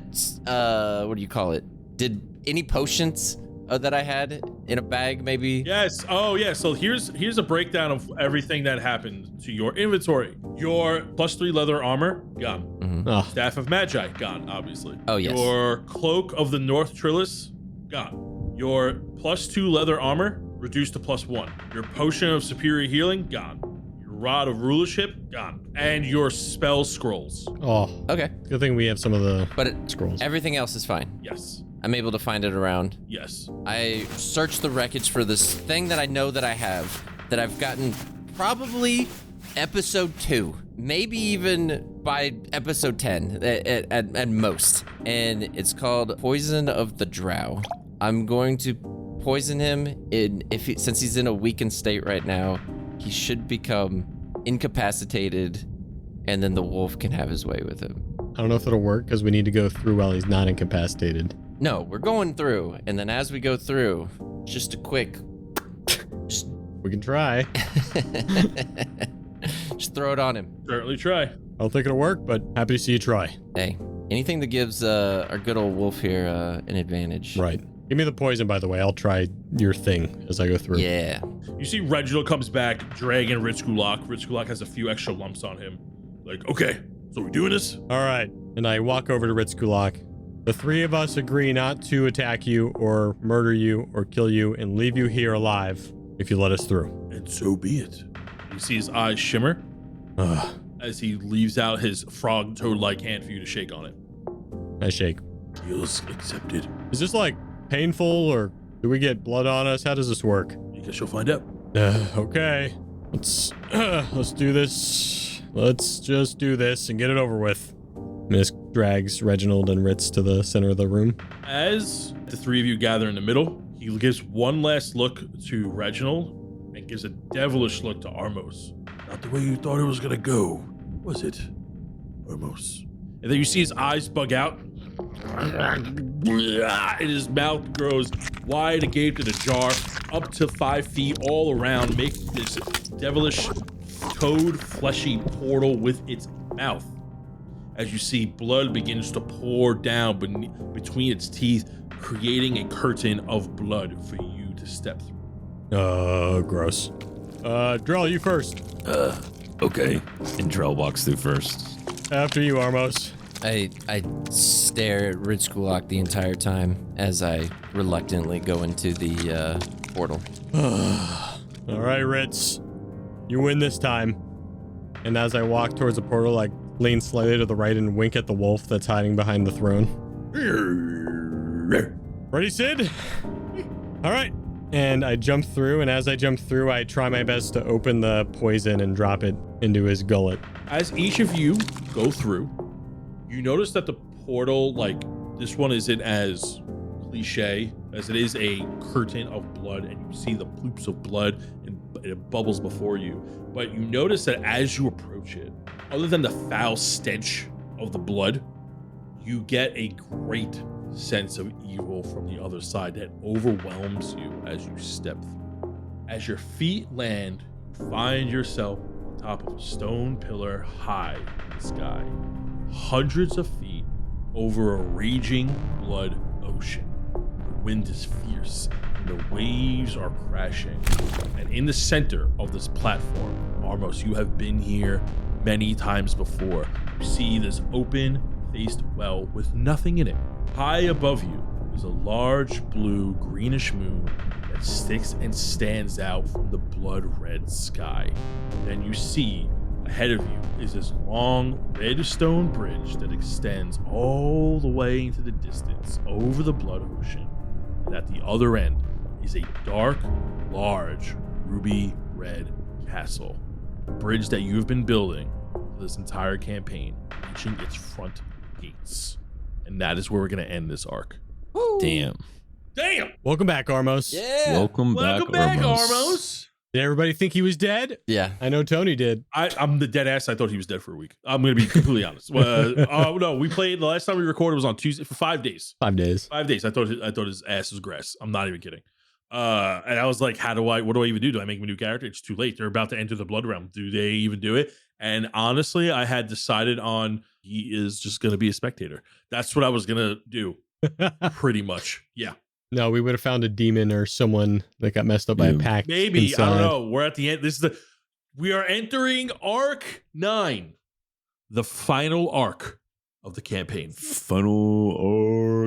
what do you call it? Did any potions that I had in a bag, maybe? Yes. Oh, yeah. So here's a breakdown of everything that happened to your inventory. Your +3 leather armor, gone. Mm-hmm. Oh, Staff of Magi, gone, obviously. Oh, yes. Your Cloak of the North Trillis, gone. Your +2 leather armor, reduced to +1. Your Potion of Superior Healing, gone. Your Rod of Rulership, gone. And your Spell Scrolls. oh. Okay. Good thing we have some of the But scrolls. everything else is fine. Yes. I'm able to find it around. Yes. I searched the wreckage for this thing that I know that I have, that I've gotten probably episode 2, maybe even by episode 10 at most. And it's called Poison of the Drow. I'm going to poison him since he's in a weakened state right now. He should become incapacitated, and then the wolf can have his way with him. I don't know if it'll work because we need to go through while he's not incapacitated. No, we're going through, and then as we go through, just a quick, We can try. just throw it on him. Certainly try. I don't think it'll work, but happy to see you try. Hey, anything that gives our good old wolf here an advantage. Right. Give me the poison, by the way. I'll try your thing as I go through. Yeah. You see Reginald comes back, dragging Rich Gulak. Rich Gulak has a few extra lumps on him. Like, okay, so we're doing this? All right. And I walk over to Ritz Kulak. The three of us agree not to attack you or murder you or kill you and leave you here alive if you let us through. And so be it. You see his eyes shimmer Ugh. as he leaves out his frog toad-like hand for you to shake on it. I shake. Deals accepted. Is this like painful or do we get blood on us? How does this work? I guess you'll find out. Okay. Let's do this. Let's just do this and get it over with. Miss drags Reginald and Ritz to the center of the room. As the three of you gather in the middle, he gives one last look to Reginald and gives a devilish look to Armos. Not the way you thought it was gonna go, was it, Armos? And then you see his eyes bug out. And his mouth grows wide agape and ajar, up to 5 feet all around, making this devilish toad fleshy portal with its mouth. As you see, blood begins to pour down between its teeth, creating a curtain of blood for you to step through. Gross. Drell, you first. Okay. And Drell walks through first. After you, Armos. I stare at Ritz Kulak the entire time as I reluctantly go into the portal. All right, Ritz. You win this time. And as I walk towards the portal, I lean slightly to the right and wink at the wolf that's hiding behind the throne. Ready, Sid? All right. And I jump through, and as I jump through, I try my best to open the poison and drop it into his gullet. As each of you go through, you notice that the portal, like, this one isn't as cliche as it is a curtain of blood, and you see the ploops of blood and it bubbles before you. But you notice that as you approach it, other than the foul stench of the blood, you get a great sense of evil from the other side that overwhelms you as you step through. As your feet land, you find yourself on top of a stone pillar high in the sky, hundreds of feet over a raging blood ocean. The wind is fierce and the waves are crashing. And in the center of this platform, Armos, you have been here many times before. You see this open-faced well with nothing in it. High above you is a large blue greenish moon that sticks and stands out from the blood-red sky. Then you see ahead of you is this long red stone bridge that extends all the way into the distance over the blood ocean. And at the other end is a dark, large, ruby red castle. A bridge that you've been building for this entire campaign, reaching its front gates. And that is where we're going to end this arc. Woo. Damn. Welcome back, Armos. Yeah. Welcome back, Armos. Did everybody think he was dead? Yeah. I know Tony did. I'm the dead ass. I thought he was dead for a week. I'm going to be completely honest. No, we played, the last time we recorded was on Tuesday for 5 days. 5 days. 5 days. I thought his ass was grass. I'm not even kidding. And I was like, what do I even do? Do I make him a new character? It's too late. They're about to enter the blood realm. Do they even do it? And honestly, I had decided on he is just going to be a spectator. That's what I was going to do. Pretty much. Yeah. No, we would have found a demon or someone that got messed up by a pack. Maybe. inside. I don't know. We're at the end. We are entering arc 9, the final arc of the campaign. Final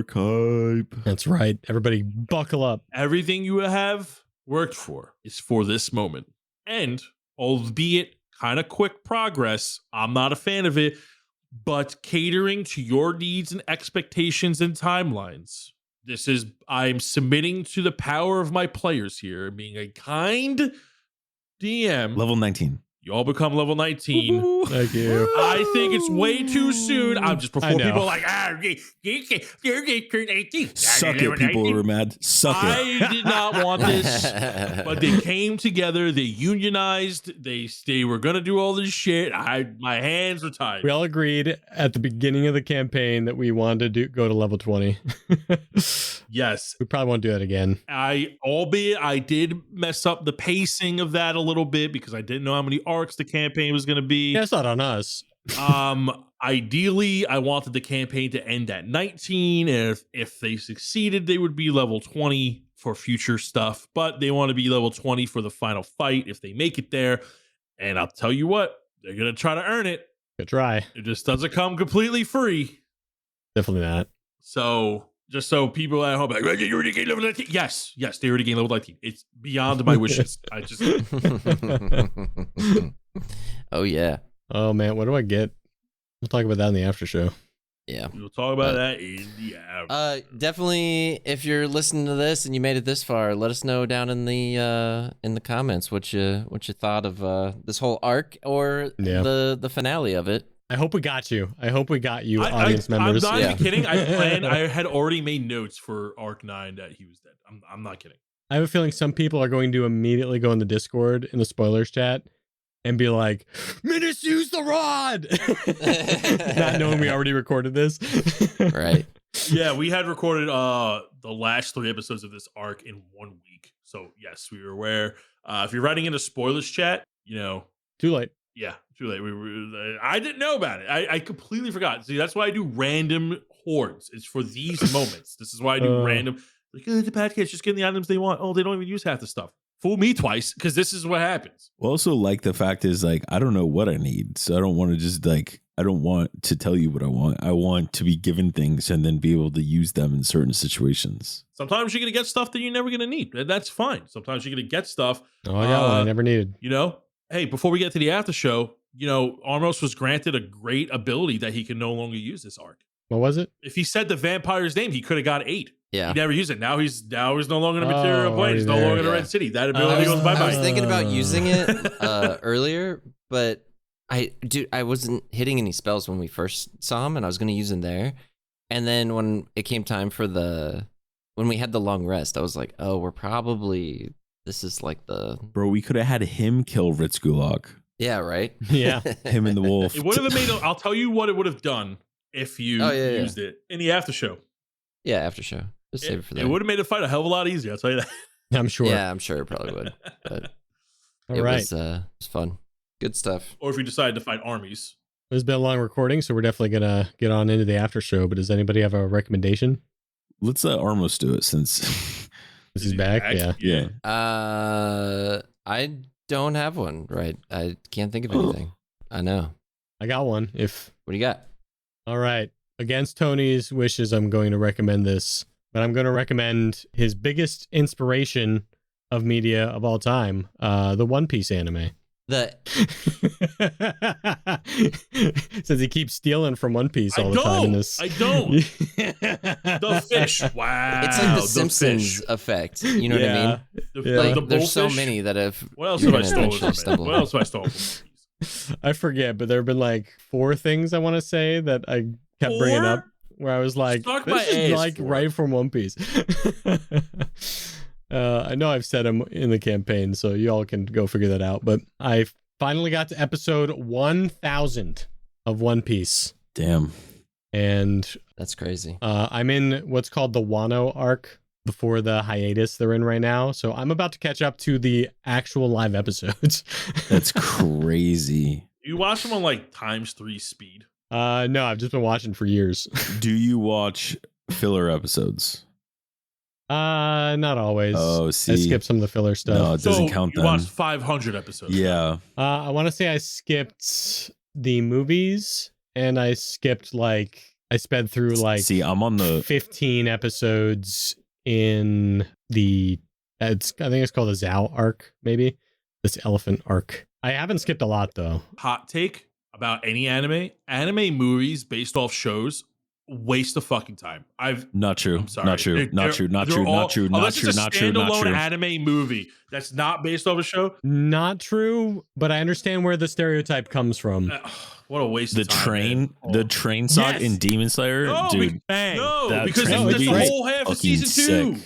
archetype. That's right. Everybody buckle up. Everything you have worked for is for this moment. And albeit kind of quick progress, I'm not a fan of it, but catering to your needs and expectations and timelines. I'm submitting to the power of my players here, being a kind DM. Level 19. You all become level 19. Woo-hoo. Thank you. I think it's way too soon. I'm just before I know. people are like, Suck it, people were mad. Suck it. I did not want this, but they came together. They unionized. They were gonna do all this shit. My hands were tied. We all agreed at the beginning of the campaign that we wanted to go to level 20. Yes, We probably won't do that again. albeit I did mess up the pacing of that a little bit because I didn't know how many arcs the campaign was gonna be. Yeah, it's not on us. Ideally, I wanted the campaign to end at 19, and if they succeeded, they would be level 20 for future stuff, but they want to be level 20 for the final fight if they make it there. And I'll tell you what, they're going to try to earn it. Good try. It just doesn't come completely free. Definitely not. So just so people at home are like, you already gained level 19. Yes, they already gained level 19. It's beyond my wishes. I just Oh yeah. Oh man, what do I get? We'll talk about that in the after show. Yeah. we'll talk about that in the hour. Definitely, if you're listening to this and you made it this far, let us know down in the comments what you thought of this whole arc or the finale of it. I hope we got you. Audience members. I'm not even kidding. I had already made notes for Arc 9 that he was dead. I'm not kidding. I have a feeling some people are going to immediately go in the Discord in the spoilers chat and be like, Minnis used the rod! Not knowing we already recorded this. Right. Yeah, we had recorded the last 3 episodes of this arc in 1 week. So yes, we were aware. If you're writing in a spoilers chat, Too late. Yeah, too late. I didn't know about it. I completely forgot. See, that's why I do random hordes. It's for these moments. This is why I do random. Like, the podcast, just getting the items they want. Oh, they don't even use half the stuff. Fool me twice, because this is what happens. Well, also, like, the fact is, like, I don't know what I need. So I don't want to just, like, I don't want to tell you what I want. I want to be given things and then be able to use them in certain situations. Sometimes you're going to get stuff that you're never going to need. And that's fine. Sometimes you're going to get stuff. Oh, I got one I never needed. Hey, before we get to the after show, Armos was granted a great ability that he can no longer use this arc. What was it? If he said the vampire's name, he could have got 8. Yeah. He never used it. Now he's no longer in a material plane. He's no longer in a Red City. That ability goes bye-bye. I was thinking about using it earlier, but I wasn't hitting any spells when we first saw him, and I was going to use him there. And then when it came time for when we had the long rest, I was like, oh, this is like Bro, we could have had him kill Ritz Gulag. Yeah, right? Yeah. Him and the wolf. It would have made, I'll tell you what it would have done if you used it in the after show. Yeah, after show. Just save it for that. It would have made the fight a hell of a lot easier, I'll tell you that. I'm sure. Yeah, I'm sure it probably would. But it was fun. Good stuff. Or if you decided to fight armies. It's been a long recording, so we're definitely going to get on into the after show. But does anybody have a recommendation? Let's let Armos do it since this is back. Yeah. I don't have one, right? I can't think of anything. I know. I got one. What do you got? All right. Against Tony's wishes, I'm going to recommend this, but I'm going to recommend his biggest inspiration of media of all time, the One Piece anime. Since he keeps stealing from One Piece all the time in this. I don't. The fish. Wow. It's like the Simpsons effect. You know what I mean? There's so many that have. What else have I stolen from it? What else have I stolen from One Piece? I forget, but there have been like 4 things I want to say that I kept bringing up where I was like, this is like right from One Piece. I know I've said them in the campaign, so you all can go figure that out. But I finally got to episode 1000 of One Piece. Damn. And that's crazy. I'm in what's called the Wano arc before the hiatus they're in right now. So I'm about to catch up to the actual live episodes. That's crazy. You watch them on like ×3 speed? No, I've just been watching for years. Do you watch filler episodes? Not always. Oh, see. I skip some of the filler stuff. No, it doesn't count you then. watched 500 episodes. Yeah. I want to say I skipped the movies and I skipped I sped through See, I'm on the 15 episodes in the I think it's called the Zhao arc, maybe. This elephant arc. I haven't skipped a lot though. Hot take about any anime movies based off shows, waste of fucking time. Not true. I'm sorry. Not true. Not true. Not true. Not true. Not true. Not true. Standalone anime movie that's not based off a show. Not true, but I understand where the stereotype comes from. What a waste of time. The train saga in Demon Slayer, dude. No, because that's the whole half of season 2.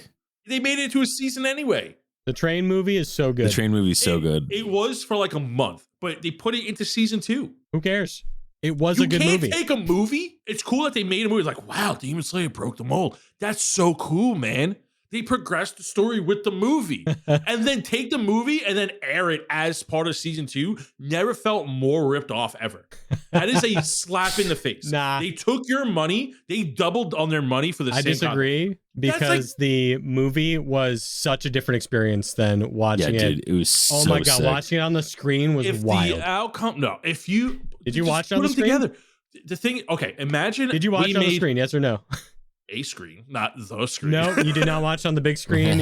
They made it into a season anyway. The train movie is so good. The train movie is so good. It was for like a month, but they put it into season 2. Who cares? It was a good movie. You can't take a movie. It's cool that they made a movie. Like, wow, Demon Slayer broke the mold. That's so cool, man. They progressed the story with the movie. And then take the movie and then air it as part of season 2. Never felt more ripped off ever. That is a slap in the face. Nah. They took your money. They doubled on their money for the same I disagree because the movie was such a different experience than watching it. Dude, it was so Oh my God, sick. watching it on the screen was wild. The outcome, no. If you Did you Just watch on put the them screen? together. The thing, okay, imagine. Did you watch we on the made screen? Yes or no? a screen, not the screen. No, you did not watch on the big screen.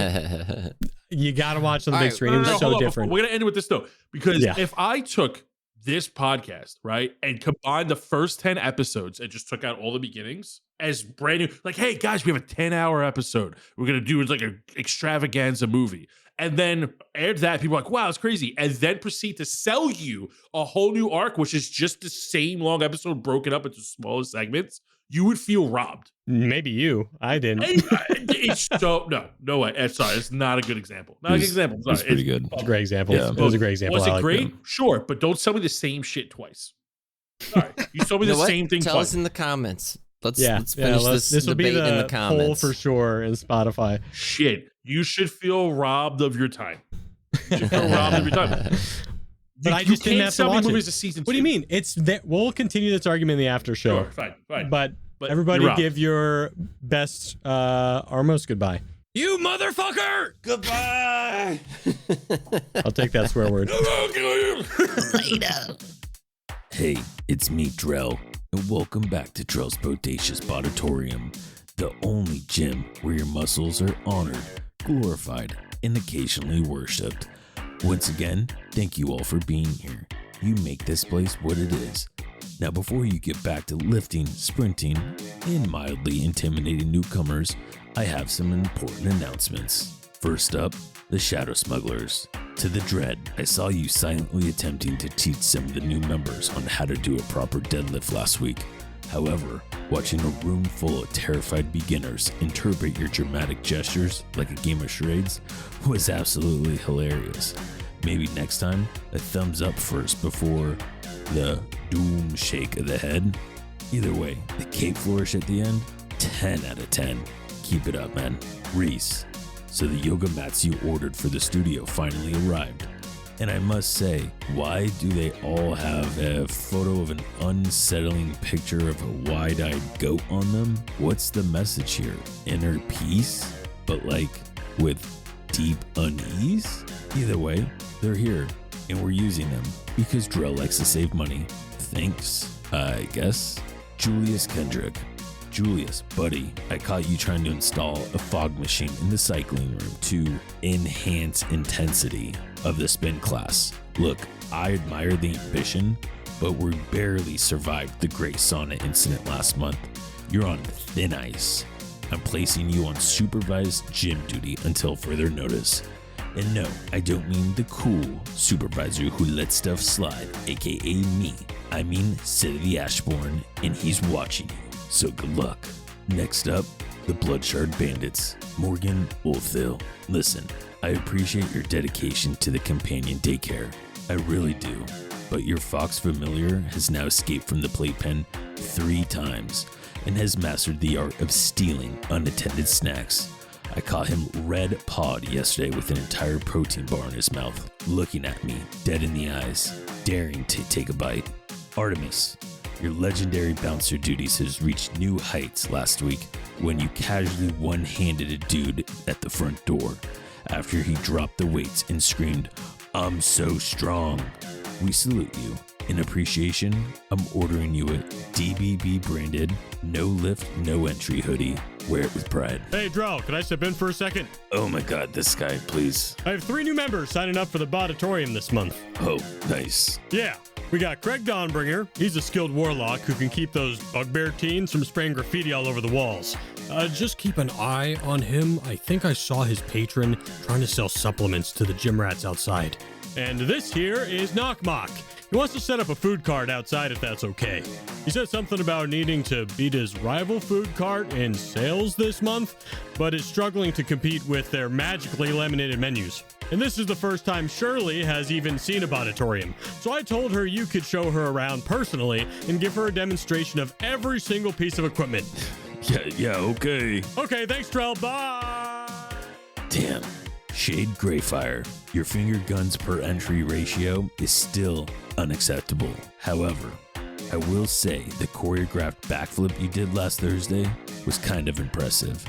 You got to watch on the All big right, screen. No, It was no, so hold on. different. We're gonna end it with this though, because Yeah. if I took this podcast, right, and combined the first 10 episodes and just took out all the beginnings as brand new, like, hey guys, we have a 10-hour episode. We're gonna do like an extravaganza movie. And then add that, people are like, wow, it's crazy. And then proceed to sell you a whole new arc, which is just the same long episode broken up into smaller segments. You would feel robbed. Maybe you. I didn't. It's so no way. Sorry, it's not a good example. Not a good example. It's Sorry. pretty good. It's a great example. Yeah. It was a great example. Was I it like great? it. Sure, but don't tell me the same shit twice. All right, you told me You the know what? same thing Tell twice. us in the comments. Let's Yeah. finish this will be debate in the the comments. poll for sure in Spotify. Shit, you should feel robbed of your time. You should feel robbed of your time. But I just didn't have to sell me watch it. movies to season What do you mean? It's that we'll continue this argument in the after show. Sure, fine. But But everybody you're robbed. give your best Armos goodbye. You motherfucker! Goodbye. I'll take that swear word. Hey, it's me, Drell, and welcome back to Drell's Bodacious Bodatorium, the only gym where your muscles are honored, glorified, and occasionally worshipped. Once again, thank you all for being here. You make this place what it is. Now, before you get back to lifting, sprinting, and mildly intimidating newcomers, I have some important announcements. First up, the Shadow Smugglers. To the Dread, I saw you silently attempting to teach some of the new members on how to do a proper deadlift last week. However, watching a room full of terrified beginners interpret your dramatic gestures like a game of charades was absolutely hilarious. Maybe next time, a thumbs up first before the doom shake of the head. Either way, the cape flourish at the end, 10 out of 10. Keep it up, man. Reese. So the yoga mats you ordered for the studio finally arrived. And I must say, why do they all have a photo of an unsettling picture of a wide-eyed goat on them? What's the message here? Inner peace? But like with deep unease? Either way, they're here and we're using them because Drell likes to save money. Thanks, I guess. Julius Kendrick. Julius, buddy, I caught you trying to install a fog machine in the cycling room to enhance intensity of the spin class. Look, I admire the ambition, but we barely survived the Great Sauna incident last month. You're on thin ice. I'm placing you on supervised gym duty until further notice. And no, I don't mean the cool supervisor who lets stuff slide, aka me. I mean Sid the Ashbourne, and he's watching you. So good luck. Next up, the Bloodshard Bandits. Morgan Wolfville. Listen, I appreciate your dedication to the companion daycare. I really do. But your fox familiar has now escaped from the playpen 3 times and has mastered the art of stealing unattended snacks. I caught him red pawed yesterday with an entire protein bar in his mouth, looking at me dead in the eyes, daring to take a bite. Artemis. Your legendary bouncer duties has reached new heights last week when you casually one-handed a dude at the front door after he dropped the weights and screamed, "I'm so strong." We salute you. In appreciation, I'm ordering you a DBB branded, no lift, no entry hoodie. Wear it with pride. Hey, Drell, can I step in for a second? Oh my god, this guy, please. I have 3 new members signing up for the Bodatorium this month. Oh, nice. Yeah, we got Craig Dawnbringer. He's a skilled warlock who can keep those bugbear teens from spraying graffiti all over the walls. Just keep an eye on him. I think I saw his patron trying to sell supplements to the gym rats outside. And this here is Knockmock. He wants to set up a food cart outside if that's okay. He said something about needing to beat his rival food cart in sales this month, but is struggling to compete with their magically laminated menus. And this is the first time Shirley has even seen a Bodatorium. So I told her you could show her around personally and give her a demonstration of every single piece of equipment. Yeah, okay. Okay, thanks, Drell. Bye! Damn. Shade Greyfire, your finger guns per entry ratio is still unacceptable. However, I will say the choreographed backflip you did last Thursday was kind of impressive.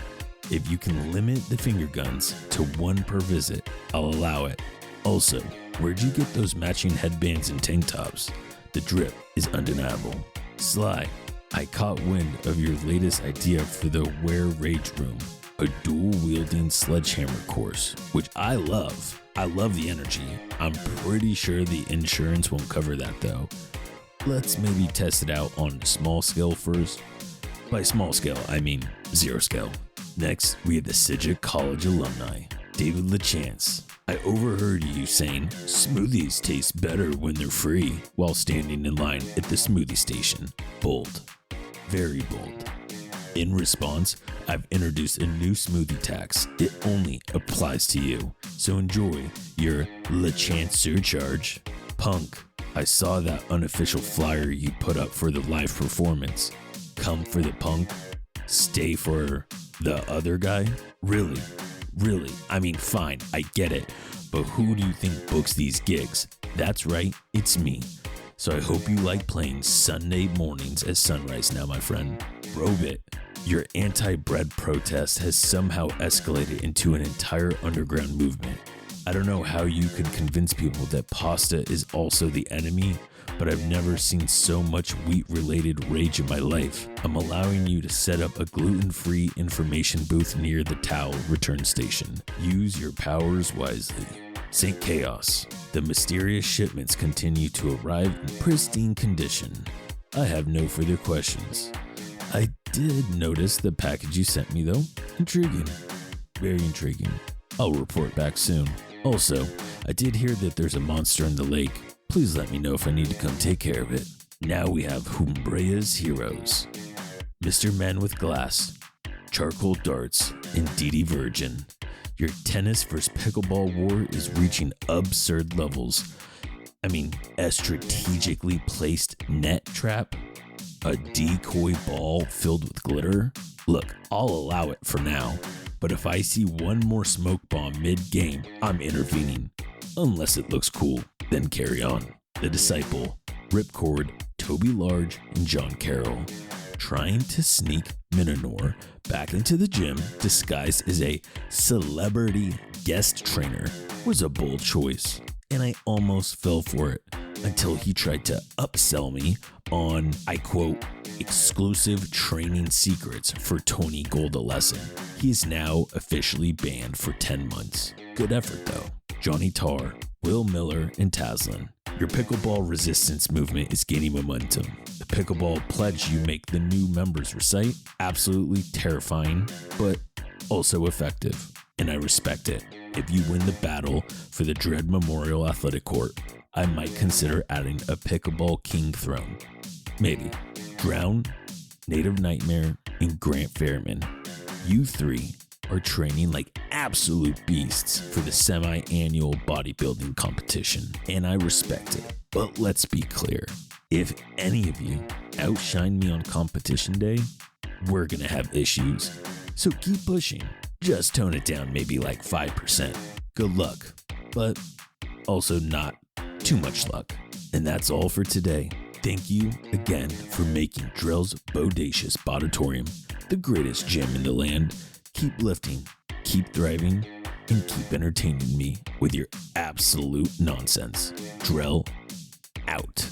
If you can limit the finger guns to 1 per visit, I'll allow it. Also, where'd you get those matching headbands and tank tops? The drip is undeniable. Sly, I caught wind of your latest idea for the Were Rage Room, a dual-wielding sledgehammer course, which I love. I love the energy. I'm pretty sure the insurance won't cover that though. Let's maybe test it out on a small scale first. By small scale, I mean 0 scale. Next, we have the Sidgwick College alumni, David LaChance. I overheard you saying smoothies taste better when they're free while standing in line at the smoothie station. Bold. Very bold. In response, I've introduced a new smoothie tax. It only applies to you. So enjoy your LaChance surcharge. Punk, I saw that unofficial flyer you put up for the live performance. Come for the punk, stay for the other guy? Really? I mean, fine, I get it. But who do you think books these gigs? That's right, it's me. So I hope you like playing Sunday mornings at sunrise now, my friend. Robit, your anti-bread protest has somehow escalated into an entire underground movement. I don't know how you could convince people that pasta is also the enemy, but I've never seen so much wheat-related rage in my life. I'm allowing you to set up a gluten-free information booth near the Tau return station. Use your powers wisely. St. Chaos. The mysterious shipments continue to arrive in pristine condition. I have no further questions. I did notice the package you sent me though. Intriguing. Very intriguing. I'll report back soon. Also, I did hear that there's a monster in the lake. Please let me know if I need to come take care of it. Now we have Humbrea's heroes. Mr. Man with Glass, Charcoal Darts, and DD Virgin. Your tennis versus pickleball war is reaching absurd levels. I mean, a strategically placed net trap? A decoy ball filled with glitter? Look, I'll allow it for now. But if I see one more smoke bomb mid-game, I'm intervening. Unless it looks cool, then carry on. The Disciple, Ripcord, Toby Large, and John Carroll. Trying to sneak Minonor back into the gym disguised as a celebrity guest trainer was a bold choice. And I almost fell for it until he tried to upsell me on, I quote, exclusive training secrets for Tony Goldalessin. He is now officially banned for 10 months. Good effort though. Johnny Tarr, Will Miller, and Taslin. Your pickleball resistance movement is gaining momentum. The pickleball pledge you make the new members recite, absolutely terrifying, but also effective. And I respect it. If you win the battle for the Dread Memorial Athletic Court, I might consider adding a pickleball king throne. Maybe. Drown, Native Nightmare, and Grant Fairman. You three are training like absolute beasts for the semi-annual bodybuilding competition, and I respect it. But let's be clear, if any of you outshine me on competition day, we're gonna have issues. So keep pushing. Just tone it down maybe like 5%. Good luck, but also not too much luck. And that's all for today. Thank you again for making Drell's Bodacious Bodatorium the greatest gym in the land. Keep lifting, keep thriving, and keep entertaining me with your absolute nonsense. Drell, out.